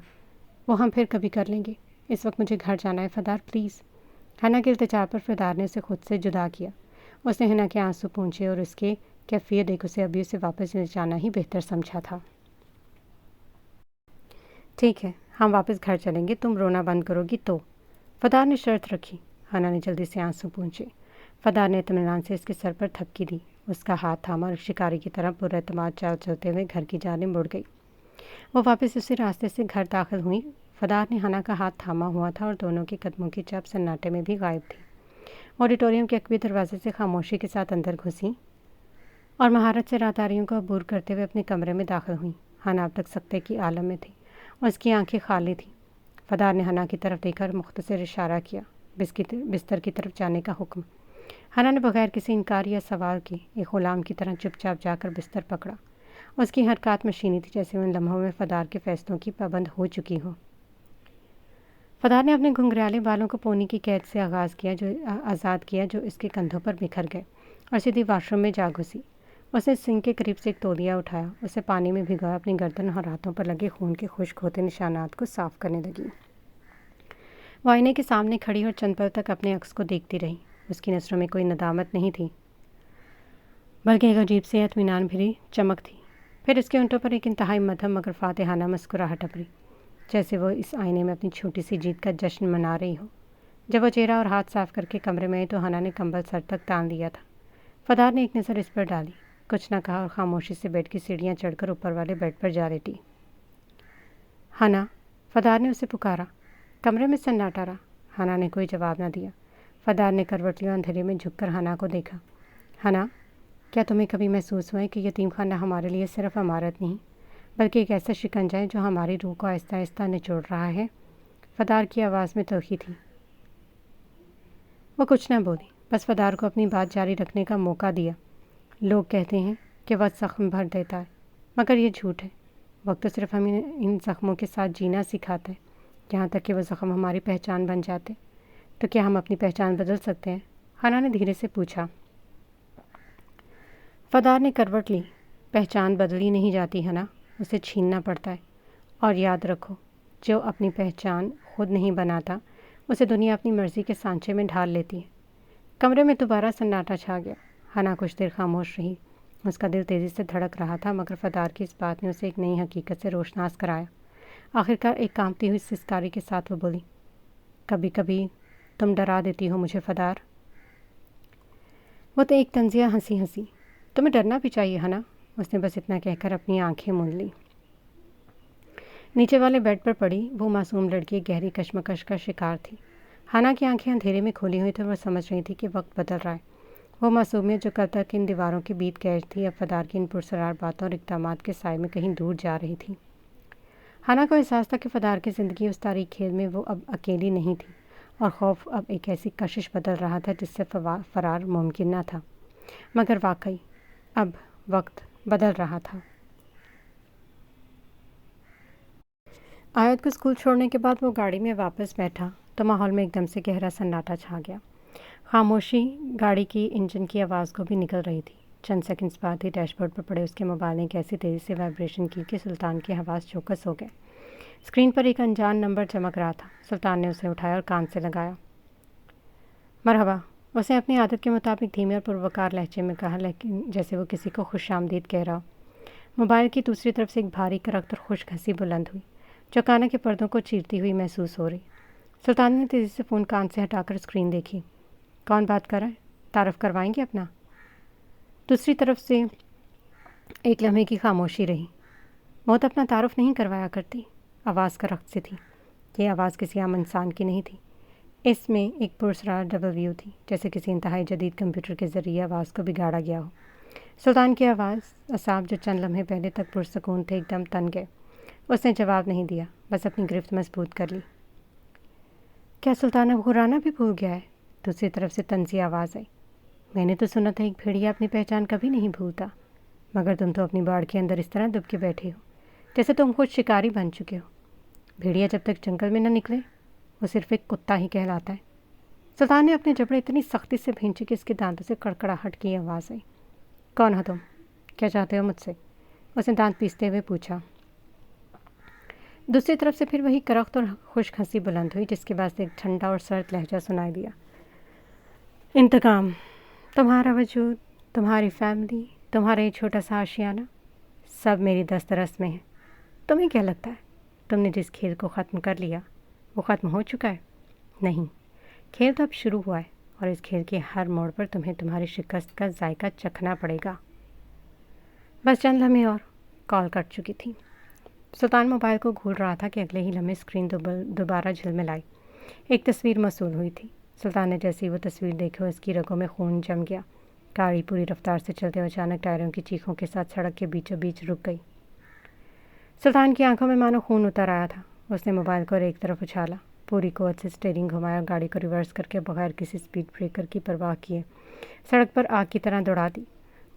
وہ ہم پھر کبھی کر لیں گے، اس وقت مجھے گھر جانا ہے فدار پلیز۔ ہنا کے التجا پر فدار نے اسے خود سے جدا کیا۔ اس نے ہنا کے آنسو پونچھے اور اس کے کیفیت دیکھ اسے ابھی اسے واپس لے جانا ہی بہتر سمجھا تھا۔ ٹھیک ہے، ہم واپس گھر چلیں گے، تم رونا بند کرو گی تو، فدار نے شرط رکھی۔ ہنا نے جلدی سے آنسو پونچھے۔ فدار نے اطمینان سے اس کے سر پر تھپکی دی، اس کا ہاتھ تھاما اور شکاری کی طرح پر اعتماد چال چلتے ہوئے گھر کی جانب مڑ گئی۔ وہ واپس اسی راستے سے گھر داخل ہوئی۔ فدار نے ہنا کا ہاتھ تھاما ہوا تھا اور دونوں کے قدموں کی چاپ سناٹے میں بھی غائب تھی۔ آڈیٹوریم کے عقبی دروازے سے خاموشی کے ساتھ اندر گھسیں اور مہارت سے راداریوں کو عبور کرتے ہوئے اپنے کمرے میں داخل ہوئیں۔ ہنا اب تک سکتے کی عالم میں تھی، اس کی آنکھیں خالی تھیں۔ فدار نے ہنا کی طرف دیکھ کر مختصر اشارہ کیا، بستر کی طرف جانے کا حکم۔ ہنا نے بغیر کسی انکار یا سوال کے ایک غلام کی طرح چپ چاپ جا کر بستر پکڑا۔ اس کی حرکات مشینی تھی، جیسے ان لمحوں میں فدار کے فیصلوں کی پابند ہو چکی ہو۔ فدار نے اپنے گھنگریالے بالوں کو پونی کی قید سے آزاد کیا جو اس کے کندھوں پر بکھر گئے، اور سیدھی واش روم میں جا گھسی۔ اس نے سنک کے قریب سے ایک تولیہ اٹھایا، اسے پانی میں بھگویا، اپنی گردن اور ہاتھوں پر لگے خون کے خشک ہوتے نشانات کو صاف کرنے لگی۔ وہ آئینے کے سامنے کھڑی اور چند پل تک اپنے عکس کو دیکھتی رہی۔ اس کی نظروں میں کوئی ندامت نہیں تھی، بلکہ ایک عجیب سے اطمینان بھری چمک تھی۔ پھر اس کے ہونٹوں پر ایک انتہائی مدھم مگر فاتحانہ مسکراہٹ ابھری، جیسے وہ اس آئینے میں اپنی چھوٹی سی جیت کا جشن منا رہی ہو۔ جب وہ چہرہ اور ہاتھ صاف کر کے کمرے میں آئی تو ہنا نے کمبل سر تک تان لیا تھا۔ فدار نے ایک نظر اس پر ڈالی، کچھ نہ کہا اور خاموشی سے بیڈ کی سیڑھیاں چڑھ کر اوپر والے بیڈ پر جا لیٹی۔ ہنا، فدار نے اسے پکارا۔ کمرے میں سناٹا رہا۔ ہنا نے کوئی جواب نہ دیا۔ فدار نے کروٹ لیا، اندھیرے میں جھک کر ہنا کو دیکھا۔ ہنا، کیا تمہیں کبھی محسوس ہوا ہے کہ یتیم خانہ ہمارے لیے صرف عمارت نہیں، بلکہ ایک ایسا شکنجہ ہے جو ہماری روح کو آہستہ آہستہ نچوڑ رہا ہے؟ فدار کی آواز میں تلخی تھی۔ وہ کچھ نہ بولی، بس فدار کو اپنی بات جاری رکھنے کا موقع دیا۔ لوگ کہتے ہیں کہ وقت زخم بھر دیتا ہے، مگر یہ جھوٹ ہے۔ وقت تو صرف ہمیں ان زخموں کے ساتھ جینا سکھاتا ہے، یہاں تک کہ وہ زخم ہماری پہچان بن جاتے۔ تو کیا ہم اپنی پہچان بدل سکتے ہیں؟ حنا نے دھیرے سے پوچھا۔ فدار نے کروٹ لی۔ پہچان بدلی نہیں جاتی حنا، اسے چھیننا پڑتا ہے۔ اور یاد رکھو، جو اپنی پہچان خود نہیں بناتا اسے دنیا اپنی مرضی کے سانچے میں ڈھال لیتی ہے۔ کمرے میں دوبارہ سناٹا چھا گیا۔ حنا کچھ دیر خاموش رہی۔ اس کا دل تیزی سے دھڑک رہا تھا، مگر فدار کی اس بات نے اسے ایک نئی حقیقت سے روشناس کرایا۔ آخرکار ایک کانپتی ہوئی سسکاری کے ساتھ وہ بولی، کبھی کبھی تم ڈرا دیتی ہو مجھے فدار۔ وہ تو ایک طنزیہ ہنسی۔ تمہیں ڈرنا بھی چاہیے حنا، اس نے بس اتنا کہہ کر اپنی آنکھیں موند لیں۔ نیچے والے بیڈ پر پڑی وہ معصوم لڑکی ایک گہری کشمکش کا شکار تھی۔ حنا کی آنکھیں اندھیرے میں کھلی ہوئی تھیں اور وہ سمجھ رہی تھی کہ وقت بدل رہا ہے۔ وہ معصومیت جو کل تک ان دیواروں کے بیچ قید تھی، اب فدار کی ان پرسرار باتوں اور اقدامات کے سائے میں کہیں دور جا رہی تھی۔ حنا کو احساس تھا کہ فدار کی زندگی اس تاریک کھیل میں وہ اب اکیلی نہیں تھی، اور خوف اب ایک ایسی کشش بدل رہا تھا جس سے فرار ممکن نہ تھا۔ مگر واقعی اب وقت بدل رہا تھا۔ آیت کو اسکول چھوڑنے کے بعد وہ گاڑی میں واپس بیٹھا تو ماحول میں ایک دم سے گہرا سناٹا چھا گیا۔ خاموشی گاڑی کی انجن کی آواز کو بھی نکل رہی تھی۔ چند سیکنڈز بعد ہی ڈیش بورڈ پر پڑے اس کے موبائل نے ایک ایسی تیزی سے وائبریشن کی کہ سلطان کے حواس چوکس ہو گئے۔ اسکرین پر ایک انجان نمبر چمک رہا تھا۔ سلطان نے اسے اٹھایا اور کان سے لگایا۔ مرحبا، اس نے اپنی عادت کے مطابق دھیمے اور پروکار لہجے میں کہا، لیکن جیسے وہ کسی کو خوش آمدید کہہ رہا ہو۔ موبائل کی دوسری طرف سے ایک بھاری کرخت اور خشک ہنسی بلند ہوئی، جو کانوں کے پردوں کو چیرتی ہوئی محسوس ہو رہی۔ سلطان نے تیزی سے فون کان سے ہٹا کر اسکرین دیکھی۔ کون بات کر رہا ہے؟ تعارف کروائیں گے اپنا؟ دوسری طرف سے ایک لمحے کی خاموشی رہی۔ موت اپنا تعارف نہیں کروایا کرتی، آواز کرخت سے تھی۔ یہ آواز کسی عام انسان کی نہیں تھی، اس میں ایک پرسرار ڈبل ویو تھی، جیسے کسی انتہائی جدید کمپیوٹر کے ذریعے آواز کو بگاڑا گیا ہو۔ سلطان کی اعصاب جو چند لمحے پہلے تک پرسکون تھے ایک دم تن گئے۔ اس نے جواب نہیں دیا، بس اپنی گرفت مضبوط کر لی۔ کیا سلطان اب غرانا بھی بھول گیا ہے؟ دوسری طرف سے طنزی آواز آئی۔ میں نے تو سنا تھا ایک بھیڑیا اپنی پہچان کبھی نہیں بھولتا، مگر تم تو اپنی باڑ کے اندر اس طرح دب کے بیٹھے ہو جیسے تم خود شکاری بن چکے ہو۔ بھیڑیا جب تک جنگل میں نہ نکلے وہ صرف ایک کتا ہی کہلاتا ہے۔ سلطان نے اپنے جبڑے اتنی سختی سے بھینچے کہ اس کے دانتوں سے کڑکڑاہٹ کی آواز آئی۔ کون ہو تم؟ کیا چاہتے ہو مجھ سے؟ اس نے دانت پیستے ہوئے پوچھا۔ دوسری طرف سے پھر وہی کرخت اور خشک ہنسی بلند ہوئی، جس کے بعد ایک ٹھنڈا اور سرد لہجہ سنائی دیا۔ انتقام، تمہارا وجود، تمہاری فیملی، تمہارا یہ چھوٹا سا آشیانہ، سب میری دست رس میں ہے۔ تمہیں کیا لگتا ہے تم نے جس کھیل کو ختم کر لیا وہ ختم ہو چکا ہے؟ نہیں، کھیل تو اب شروع ہوا ہے، اور اس کھیل کے ہر موڑ پر تمہیں تمہاری شکست کا ذائقہ چکھنا پڑے گا۔ بس چند لمحے اور کال کٹ چکی تھی۔ سلطان موبائل کو گھول رہا تھا کہ اگلے ہی لمحے اسکرین دوبارہ جھلملائی۔ ایک تصویر موصول ہوئی تھی۔ سلطان نے جیسے ہی وہ تصویر دیکھی اس کی رگوں میں خون جم گیا۔ گاڑی پوری رفتار سے چلتے ہوئے اچانک ٹائروں کی چیخوں کے ساتھ سڑک کے بیچوں بیچ رک گئی۔ سلطان کی آنکھوں میں مانو خون اتر آیا تھا۔ اس نے موبائل کو ایک طرف اچھالا، پوری قوت سے اسٹیئرنگ گھمایا اور گاڑی کو ریورس کر کے بغیر کسی اسپیڈ بریکر کی پرواہ کیے سڑک پر آگ کی طرح دوڑا دی۔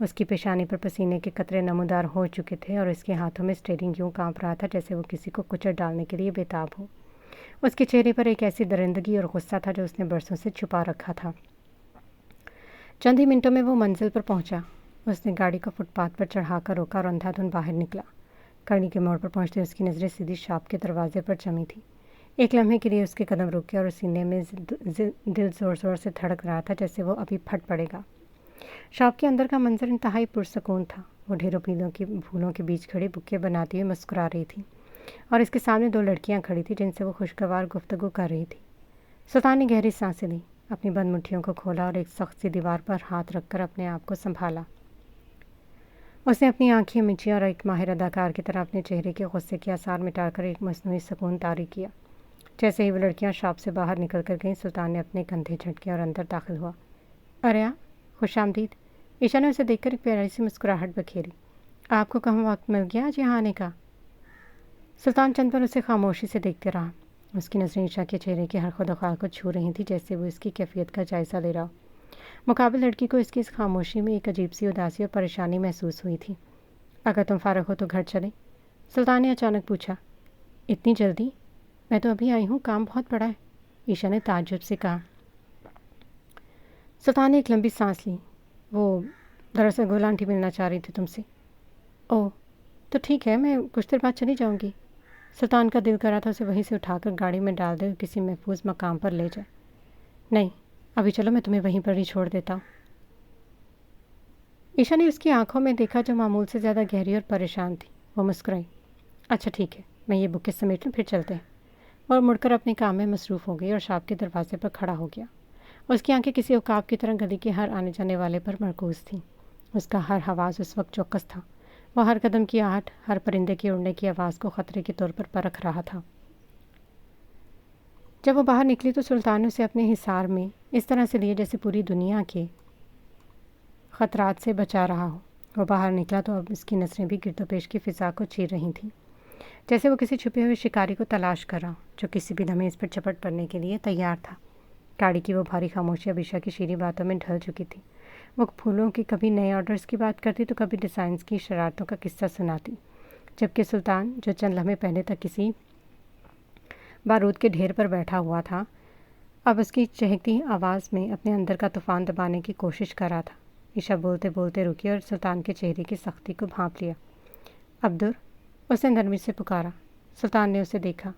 اس کی پیشانی پر پسینے کے قطرے نمودار ہو چکے تھے اور اس کے ہاتھوں میں اسٹیئرنگ یوں کانپ رہا تھا جیسے وہ کسی کو کچل ڈالنے کے لیے بےتاب ہو۔ اس کے چہرے پر ایک ایسی درندگی اور غصہ تھا جو اس نے برسوں سے چھپا رکھا تھا۔ چند ہی منٹوں میں وہ منزل پر پہنچا۔ اس نے گاڑی کو فٹ پاتھ پر چڑھا کر روکا اور اندھا دھند باہر نکلا۔ گاڑی کے موڑ پر پہنچتے اس کی نظریں سیدھی شاپ کے دروازے پر جمی تھی۔ ایک لمحے کے لیے اس کے قدم رک گئے اور سینے میں دل زور زور سے دھڑک رہا تھا جیسے وہ ابھی پھٹ پڑے گا۔ شاپ کے اندر کا منظر انتہائی پرسکون تھا۔ وہ ڈھیروں پھولوں کے بیچ کھڑی بکے بناتی ہوئی مسکرا رہی تھی، اور اس کے سامنے دو لڑکیاں کھڑی تھیں جن سے وہ خوشگوار گفتگو کر رہی تھی۔ سلطان نے گہری سانسیں لی، اپنی بند مٹھیوں کو کھولا اور ایک سخت سی دیوار پر ہاتھ رکھ کر اپنے آپ کو سنبھالا۔ اس نے اپنی آنکھیں مچھی اور ایک ماہر اداکار کی طرح اپنے چہرے کے غصے کے آثار مٹا کر ایک مصنوعی سکون طاری کیا۔ جیسے ہی وہ لڑکیاں شاپ سے باہر نکل کر گئیں، سلطان نے اپنے کندھے جھٹکے اور اندر داخل ہوا۔ ارے خوش آمدید۔ عشا نے اسے دیکھ کر ایک پیاری سی مسکراہٹ بکھیری۔ آپ کو کہاں وقت مل گیا آج یہاں آنے کا؟ سلطان چند پر اسے خاموشی سے دیکھتے رہا۔ اس کی نظریں عشا کے چہرے کے ہر خد و خال کو چھو رہی تھیں جیسے وہ اس کی کیفیت کا جائزہ لے رہا ہو۔ مقابل لڑکی کو اس کی اس خاموشی میں ایک عجیب سی اداسی اور پریشانی محسوس ہوئی تھی۔ اگر تم فارغ ہو تو گھر چلیں؟ سلطان نے اچانک پوچھا۔ اتنی جلدی؟ میں تو ابھی آئی ہوں، کام بہت بڑا ہے، عیشا نے تعجب سے کہا۔ سلطان نے ایک لمبی سانس لی۔ وہ دراصل گل آنٹی ملنا چاہ رہی تھی تم سے۔ اوہ، تو ٹھیک ہے، میں کچھ دیر بعد چلی جاؤں گی۔ سلطان کا دل کرا تھا اسے وہیں سے اٹھا کر گاڑی میں ڈال دے اور کسی محفوظ مقام پر لے جائے۔ نہیں، ابھی چلو، میں تمہیں وہیں پر ہی چھوڑ دیتا ہوں۔ عیشا نے اس کی آنکھوں میں دیکھا جو معمول سے زیادہ گہری اور پریشان تھی۔ وہ مسکرائی۔ اچھا ٹھیک ہے، میں یہ بکیں سمیٹ لوں، پھر چلتے ہیں۔ اور مڑ کر اپنے کام میں مصروف ہو گئی اور شاپ کے دروازے پر کھڑا ہو گیا۔ اس کی آنکھیں کسی عقاب کی طرح گلی کے ہر آنے جانے والے پر مرکوز تھیں۔ اس کا ہر حواس اس وقت چوکس تھا۔ وہ ہر قدم کی آہٹ، ہر پرندے کی اڑنے کی آواز کو خطرے کے طور پر پرکھ رہا تھا۔ جب وہ باہر نکلی تو سلطان نے اسے اپنے حصار میں اس طرح سے لیے جیسے پوری دنیا کے خطرات سے بچا رہا ہو۔ وہ باہر نکلا تو اب اس کی نظریں بھی گرد و پیش کی فضا کو چیر رہی تھیں، جیسے وہ کسی چھپے ہوئے شکاری کو تلاش کر رہا جو کسی بھی لمحے اس پر چپٹ پڑنے کے لیے تیار تھا۔ گاڑی کی وہ بھاری خاموشی اب عیشا کی شیریں باتوں میں ڈھل چکی تھی۔ وہ پھولوں کی کبھی نئے آرڈرز کی بات کرتی تو کبھی ڈیزائنز کی شرارتوں کا قصہ سناتی، جبکہ سلطان، جو چند لمحے پہلے تک کسی بارود کے ڈھیر پر بیٹھا ہوا تھا، اب اس کی چہکتی آواز میں اپنے اندر کا طوفان دبانے کی کوشش کر رہا تھا۔ عیشا بولتے بولتے رکی اور سلطان کے چہرے کی سختی کو بھانپ لیا۔ عبدر، اس نے نرمی سے پکارا۔ سلطان نے اسے دیکھا۔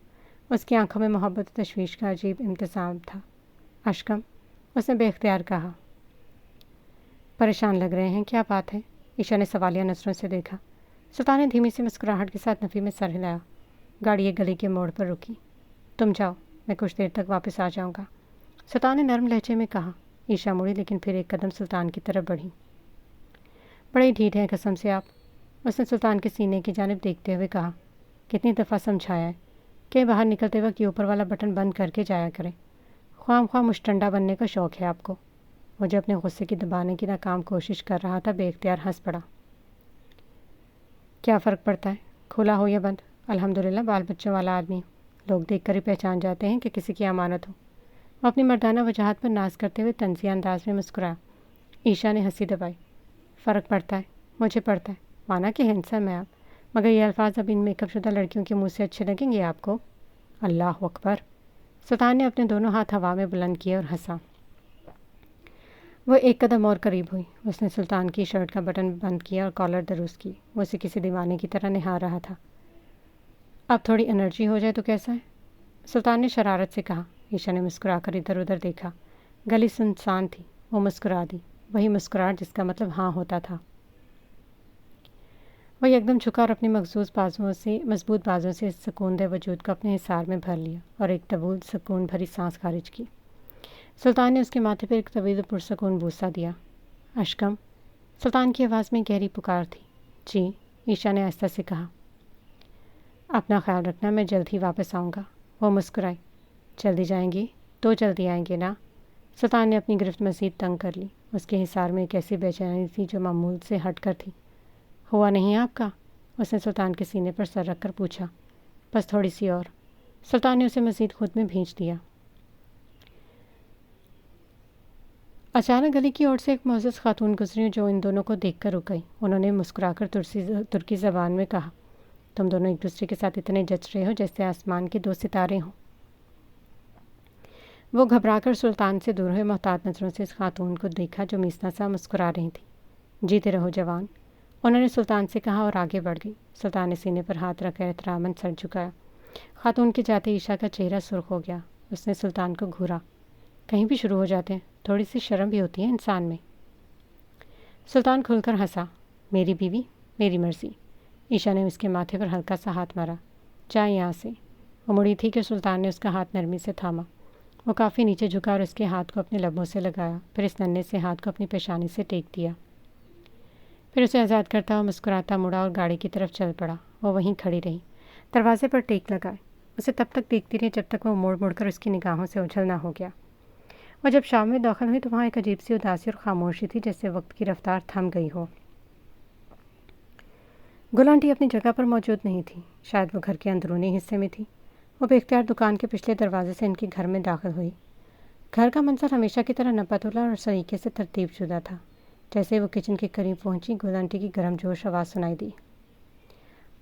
اس کی آنکھوں میں محبت و تشویش کا عجیب امتزاج تھا۔ اشکم، اس نے بے اختیار کہا۔ پریشان لگ رہے ہیں، کیا بات ہے؟ عیشا نے سوالیہ نظروں سے دیکھا۔ سلطان نے دھیمی سی مسکراہٹ کے ساتھ نفی میں سر ہلایا۔ گاڑی ایک گلی کے موڑ پر رکی۔ تم جاؤ، میں کچھ دیر تک واپس آ جاؤں گا، سلطان نے نرم لہجے میں کہا۔ عیشا مڑی لیکن پھر ایک قدم سلطان کی طرف بڑھی۔ بڑے ڈھیٹ ہیں قسم سے آپ، اس نے سلطان کے سینے کی جانب دیکھتے ہوئے کہا۔ کتنی دفعہ سمجھایا ہے کہ باہر نکلتے وقت یہ اوپر والا بٹن بند کر کے جایا کریں۔ خواہ خواہ مشٹنڈا بننے کا شوق ہے آپ کو۔ وہ جو اپنے غصے کی دبانے کی ناکام کوشش کر رہا تھا بے اختیار ہنس پڑا۔ کیا فرق پڑتا ہے، کھلا ہو یا بند؟ الحمدللہ بال بچوں والا آدمی ہوں، لوگ دیکھ کر ہی پہچان جاتے ہیں کہ کسی کی امانت ہو۔ وہ اپنی مردانہ وجاہت پر ناز کرتے ہوئے طنزیہ انداز میں مسکرایا۔ عیشا نے ہنسی دبائی۔ فرق پڑتا ہے، مجھے پڑتا ہے، مانا کہ ہینڈسم ہے آپ، مگر یہ الفاظ اب ان میک اپ شدہ لڑکیوں کے منہ سے اچھے لگیں گے آپ کو؟ اللہ اکبر! سلطان نے اپنے دونوں ہاتھ ہوا میں بلند کیے اور ہنسا۔ وہ ایک قدم اور قریب ہوئی۔ اس نے سلطان کی شرٹ کا بٹن بند کیا اور کالر درست کی۔ وہ اسے کسی دیوانے کی طرح نہار رہا تھا۔ اب تھوڑی انرجی ہو جائے تو کیسا ہے؟ سلطان نے شرارت سے کہا۔ عیشا نے مسکرا کر ادھر ادھر دیکھا۔ گلی سنسان تھی۔ وہ مسکرا دی، وہی مسکراہٹ جس کا مطلب ہاں ہوتا تھا۔ وہ یکدم جھکا اور اپنی مضبوط بازوں سے سکون دہ وجود کو اپنے حصار میں بھر لیا اور ایک طویل سکون بھری سانس خارج کی۔ سلطان نے اس کے ماتھے پر ایک طویل پرسکون بوسہ دیا۔ اشکم، سلطان کی آواز میں گہری پکار تھی۔ جی، عیشا نے آہستہ سے کہا۔ اپنا خیال رکھنا، میں جلد ہی واپس آؤں گا۔ وہ مسکرائی۔ جلدی جائیں گی تو جلدی آئیں گے نا؟ سلطان نے اپنی گرفت مزید تنگ کر لی۔ اس کے حصار میں ایک ایسی بے چینی تھی جو معمول سے ہٹ کر تھی۔ ہوا نہیں آپ کا؟ اس نے سلطان کے سینے پر سر رکھ کر پوچھا۔ بس تھوڑی سی اور۔ سلطان نے اسے مزید خود میں بھینچ دیا۔ اچانک گلی کی اوٹ سے ایک معزز خاتون گزری جو ان دونوں کو دیکھ کر رک گئی۔ انہوں نے مسکرا کر ترکی زبان میں کہا، تم دونوں ایک دوسرے کے ساتھ اتنے جچ رہے ہو جیسے آسمان کے دو ستارے ہوں۔ وہ گھبرا کر سلطان سے دور ہوئے محتاط نظروں سے اس خاتون کو دیکھا جو میسنا سا مسکرا رہی تھی۔ جیتے رہو جوان، انہوں نے سلطان سے کہا اور آگے بڑھ گئی۔ سلطان نے سینے پر ہاتھ رکھ کر احتراماً سر جھکایا۔ خاتون کے جاتے عیشا کا چہرہ سرخ ہو گیا۔ اس نے سلطان کو گھورا۔ کہیں بھی شروع ہو جاتے ہیں، تھوڑی سی شرم بھی ہوتی ہے انسان میں۔ سلطان کھل کر ہنسا۔ میری بیوی، میری مرضی۔ عیشا نے اس کے ماتھے پر ہلکا سا ہاتھ مارا۔ جائیں یہاں سے۔ وہ مڑی تھی کہ سلطان نے اس کا ہاتھ نرمی سے تھاما۔ وہ کافی نیچے جھکا اور اس کے ہاتھ کو اپنے لبوں سے لگایا، پھر اس ننھے سے ہاتھ کو اپنی پیشانی سے ٹیک دیا۔ پھر اسے آزاد کرتا اور مسکراتا مڑا اور گاڑی کی طرف چل پڑا۔ وہ وہیں کھڑی رہی، دروازے پر ٹیک لگائے۔ اسے تب تک دیکھتی رہی جب تک وہ موڑ موڑ کر اس کی نگاہوں سے اوجھل نہ ہو گیا۔ وہ جب شام میں داخل ہوئی تو وہاں ایک عجیب سی اداسی اور خاموشی تھی، جیسے وقت کی رفتار تھم گئی ہو۔ گل آنٹی اپنی جگہ پر موجود نہیں تھی، شاید وہ گھر کے اندرونی حصے میں تھی۔ وہ بے اختیار دکان کے پچھلے دروازے سے ان کے گھر میں داخل ہوئی۔ گھر کا منظر ہمیشہ کی طرح نپتولا اور سلیقے سے ترتیب شدہ تھا۔ جیسے وہ کچن کے قریب پہنچی، گل آنٹی کی گرم جوش آواز سنائی دی۔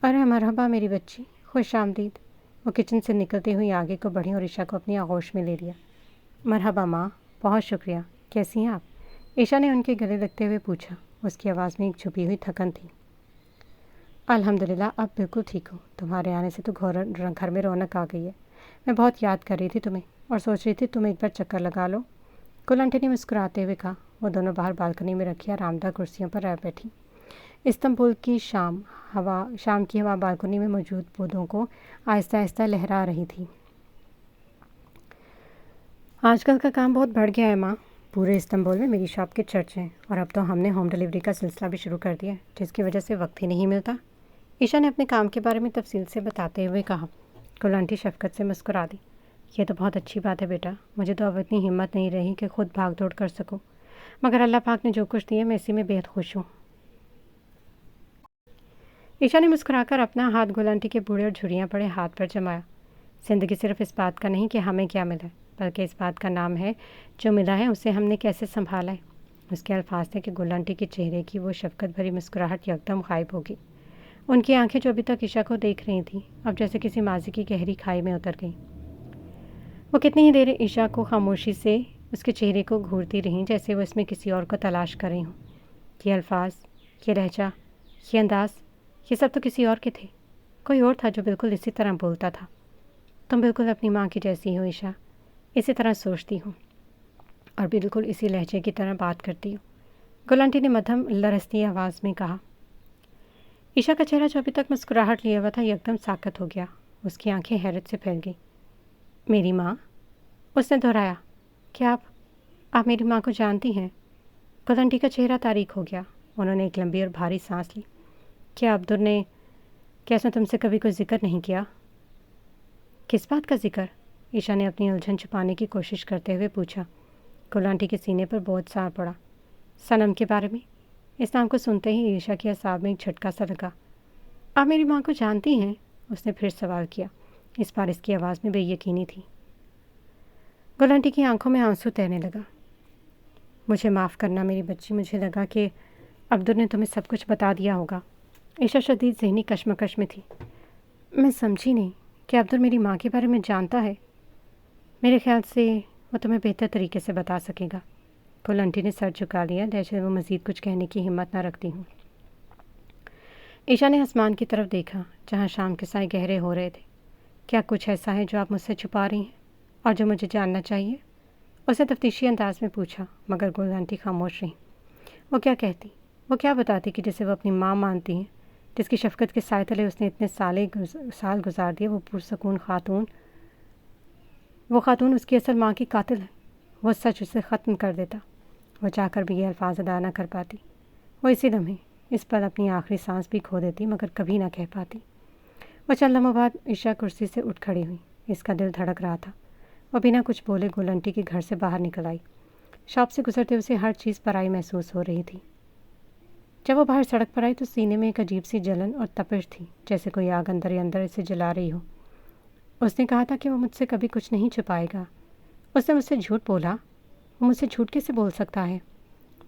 ارے مرحبا میری بچی، خوش آمدید۔ وہ کچن سے نکلتے ہوئی آگے کو بڑھی اور عشا کو اپنی آغوش میں لے لیا۔ مرحبا ماں، بہت شکریہ، کیسی ہیں آپ؟ عشا نے ان کے گلے لگتے ہوئے پوچھا۔ اس کی آواز میں ایک چھپی ہوئی تھکن تھی۔ الحمدللہ اب بالکل ٹھیک ہوں، تمہارے آنے سے تو گھر میں رونق آ گئی ہے۔ میں بہت یاد کر رہی تھی تمہیں اور سوچ رہی تھی تم ایک بار چکر لگا لو۔ گل آنٹی نے مسکراتے ہوئے کہا۔ وہ دونوں باہر بالکنی میں رکھی آرام دہ کرسیوں پر رہ بیٹھی۔ استنبول کی شام کی ہوا بالکنی میں موجود پودوں کو آہستہ آہستہ لہرا رہی تھی۔ آج کل کا کام بہت بڑھ گیا ہے ماں، پورے استنبول میں میری شاپ کے چرچ ہیں، اور اب تو ہم نے ہوم ڈلیوری کا سلسلہ بھی شروع کر دیا ہے، جس کی وجہ سے وقت ہی نہیں ملتا۔ عشا نے اپنے کام کے بارے میں تفصیل سے بتاتے ہوئے کہا۔ گل آنٹی شفقت سے مسکرا دی۔ یہ تو بہت اچھی بات ہے بیٹا، مجھے تو اب اتنی ہمت نہیں رہی کہ خود بھاگ دوڑ کر سکوں، مگر اللہ پاک نے جو کچھ دیا میں اسی میں بےحد خوش ہوں۔ عشا نے مسکرا کر اپنا ہاتھ گل آنٹی کے بوڑھے اور جھریاں پڑے ہاتھ پر جمایا۔ زندگی صرف اس بات کا نہیں کہ ہمیں کیا ملا ہے، بلکہ اس بات کا نام ہے جو ملا ہے اسے ہم نے کیسے سنبھالا ہے۔ اس کے الفاظ تھے کہ گل آنٹی کے چہرے کی وہ شفقت بھری مسکراہٹ یکدم غائب ہوگی۔ ان کی آنکھیں جو ابھی تک عشا کو دیکھ رہی تھیں، اب جیسے کسی ماضی کی گہری کھائی میں اتر گئیں۔ وہ کتنی ہی دیر عشا کو خاموشی سے اس کے چہرے کو گھورتی رہیں، جیسے وہ اس میں کسی اور کو تلاش کر رہی ہوں۔ یہ الفاظ، یہ لہجہ، یہ انداز، یہ سب تو کسی اور کے تھے، کوئی اور تھا جو بالکل اسی طرح بولتا تھا۔ تم بالکل اپنی ماں کی جیسی ہو عشا، اسی طرح سوچتی ہوں اور بالکل اسی لہجے کی طرح بات کرتی ہوں، گل آنٹی نے مدھم لرزتی آواز میں کہا۔ عشا کا چہرہ جو ابھی تک مسکراہٹ لیا ہوا تھا یکدم ساکت ہو گیا۔ اس کی آنکھیں حیرت سے پھیل گئیں۔ میری ماں؟ اس نے دہرایا۔ کیا آپ میری ماں کو جانتی ہیں؟ گل آنٹی کا چہرہ تاریک ہو گیا۔ انہوں نے ایک لمبی اور بھاری سانس لی۔ کیا عبدر نے اس نے تم سے کبھی کوئی ذکر نہیں کیا؟ کس بات کا ذکر؟ عشا نے اپنی الجھن چھپانے کی کوشش کرتے ہوئے پوچھا۔ گل آنٹی کے سینے پر بہت سار پڑا۔ صنم کے بارے میں؟ اس نام کو سنتے ہی عشا کے اعصاب میں ایک جھٹکا سا لگا۔ آپ میری ماں کو جانتی ہیں؟ اس نے پھر سوال کیا۔ اس بار اس کی آواز میں بے یقینی تھی۔ گل آنٹی کی آنکھوں میں آنسو تیرنے لگا۔ مجھے معاف کرنا میری بچی، مجھے لگا کہ عبدر نے تمہیں سب کچھ بتا دیا ہوگا۔ عشا شدید ذہنی کشمکش میں تھی۔ میں سمجھی نہیں کہ عبدر میری ماں کے بارے میں جانتا ہے۔ میرے خیال سے وہ تمہیں بہتر طریقے سے بتا سکے گا۔ گل آنٹی نے سر جھکا لیا، جیسے وہ مزید کچھ کہنے کی ہمت نہ رکھتی ہوں۔ عشا نے آسمان کی طرف دیکھا، جہاں شام کے سائے گہرے ہو رہے تھے۔ کیا کچھ ایسا ہے جو آپ مجھ سے چھپا رہی ہیں اور جو مجھے جاننا چاہیے؟ اس نے تفتیشی انداز میں پوچھا، مگر گل آنٹی خاموش رہیں۔ وہ کیا کہتی، وہ کیا بتاتی کہ جسے وہ اپنی ماں مانتی ہیں، جس کی شفقت کے سائے تلے اس نے اتنے سال گزار دیے، وہ پرسکون خاتون، وہ خاتون اس کی اصل ماں کی قاتل ہے۔ وہ سچ اسے ختم کر دیتا۔ وہ چاہ کر بھی یہ الفاظ ادا نہ کر پاتی۔ وہ اسی لمحے اس پر اپنی آخری سانس بھی کھو دیتی، مگر کبھی نہ کہہ پاتی۔ وہ چند لمحوں بعد عشا کرسی سے اٹھ کھڑی ہوئی۔ اس کا دل دھڑک رہا تھا۔ وہ بنا کچھ بولے گل آنٹی کے گھر سے باہر نکل آئی۔ شاپ سے گزرتے اسے ہر چیز پرائی محسوس ہو رہی تھی۔ جب وہ باہر سڑک پر آئی تو سینے میں ایک عجیب سی جلن اور تپش تھی، جیسے کوئی آگ اندر ہی اندر اسے جلا رہی ہو۔ اس نے کہا تھا کہ وہ مجھ سے کبھی کچھ نہیں چھپائے گا۔ اس نے مجھ سے جھوٹ بولا؟ وہ مجھ سے جھوٹ کیسے بول سکتا ہے؟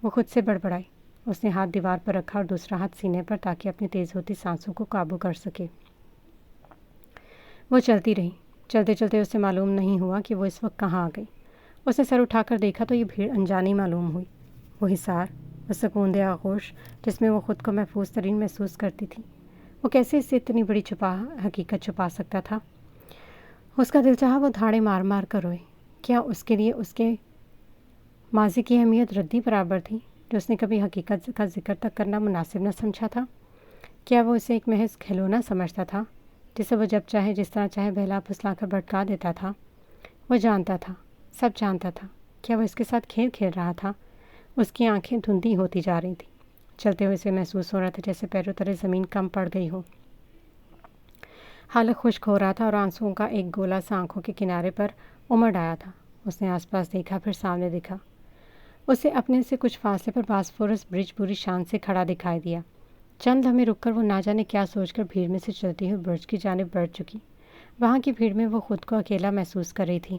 وہ خود سے بڑبڑائی۔ اس نے ہاتھ دیوار پر رکھا اور دوسرا ہاتھ سینے پر، تاکہ اپنی تیز ہوتی سانسوں کو قابو کر سکے۔ وہ چلتی رہی۔ چلتے چلتے اسے معلوم نہیں ہوا کہ وہ اس وقت کہاں آ گئی۔ اس نے سر اٹھا کر دیکھا تو یہ بھیڑ انجانی معلوم ہوئی۔ وہ حصار، وہ سکون دہ آغوش جس میں وہ خود کو محفوظ ترین محسوس کرتی تھی، وہ کیسے اس سے اتنی بڑی حقیقت چھپا سکتا تھا؟ اس کا دل چاہا وہ دھاڑے مار مار کر روئے۔ کیا اس کے لیے اس کے ماضی کی اہمیت ردی برابر تھی، جو اس نے کبھی حقیقت کا ذکر تک کرنا مناسب نہ سمجھا تھا؟ کیا وہ اسے ایک محض کھلونا سمجھتا تھا، جسے وہ جب چاہے جس طرح چاہے بہلا پھسلا کر بھٹکا دیتا تھا؟ وہ جانتا تھا، سب جانتا تھا۔ کیا وہ اس کے ساتھ کھیل کھیل رہا تھا؟ اس کی آنکھیں دھندی ہوتی جا رہی تھیں۔ چلتے ہوئے اسے محسوس ہو رہا تھا جیسے پیروں تلے زمین کم پڑ گئی ہو۔ حالق خشک ہو رہا تھا اور آنسوؤں کا ایک گولا سا آنکھوں کے کنارے پر امڑ آیا تھا۔ اس نے آس پاس دیکھا، پھر سامنے دیکھا۔ اسے اپنے سے کچھ فاصلے پر باسفورس برج پوری شان سے کھڑا دکھائی دیا۔ چند لمحے رک کر وہ نہ جانے کیا سوچ کر بھیڑ میں سے چلتی ہوئی برج کی جانب بڑھ چکی۔ وہاں کی بھیڑ میں وہ خود کو اکیلا محسوس کر رہی تھی۔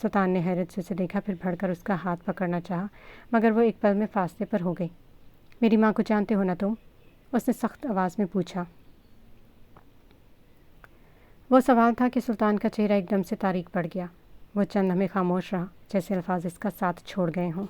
سلطان نے حیرت سے اسے دیکھا، پھر بڑھ کر اس کا ہاتھ پکڑنا چاہا، مگر وہ ایک پل میں فاصلے پر ہو گئی۔ میری ماں کو جانتے ہو نا تم؟ اس نے سخت آواز میں پوچھا۔ وہ سوال تھا کہ سلطان کا چہرہ ایک دم سے تاریک پڑ گیا۔ وہ چند لمحے خاموش رہا، جیسے الفاظ اس کا ساتھ چھوڑ گئے ہوں۔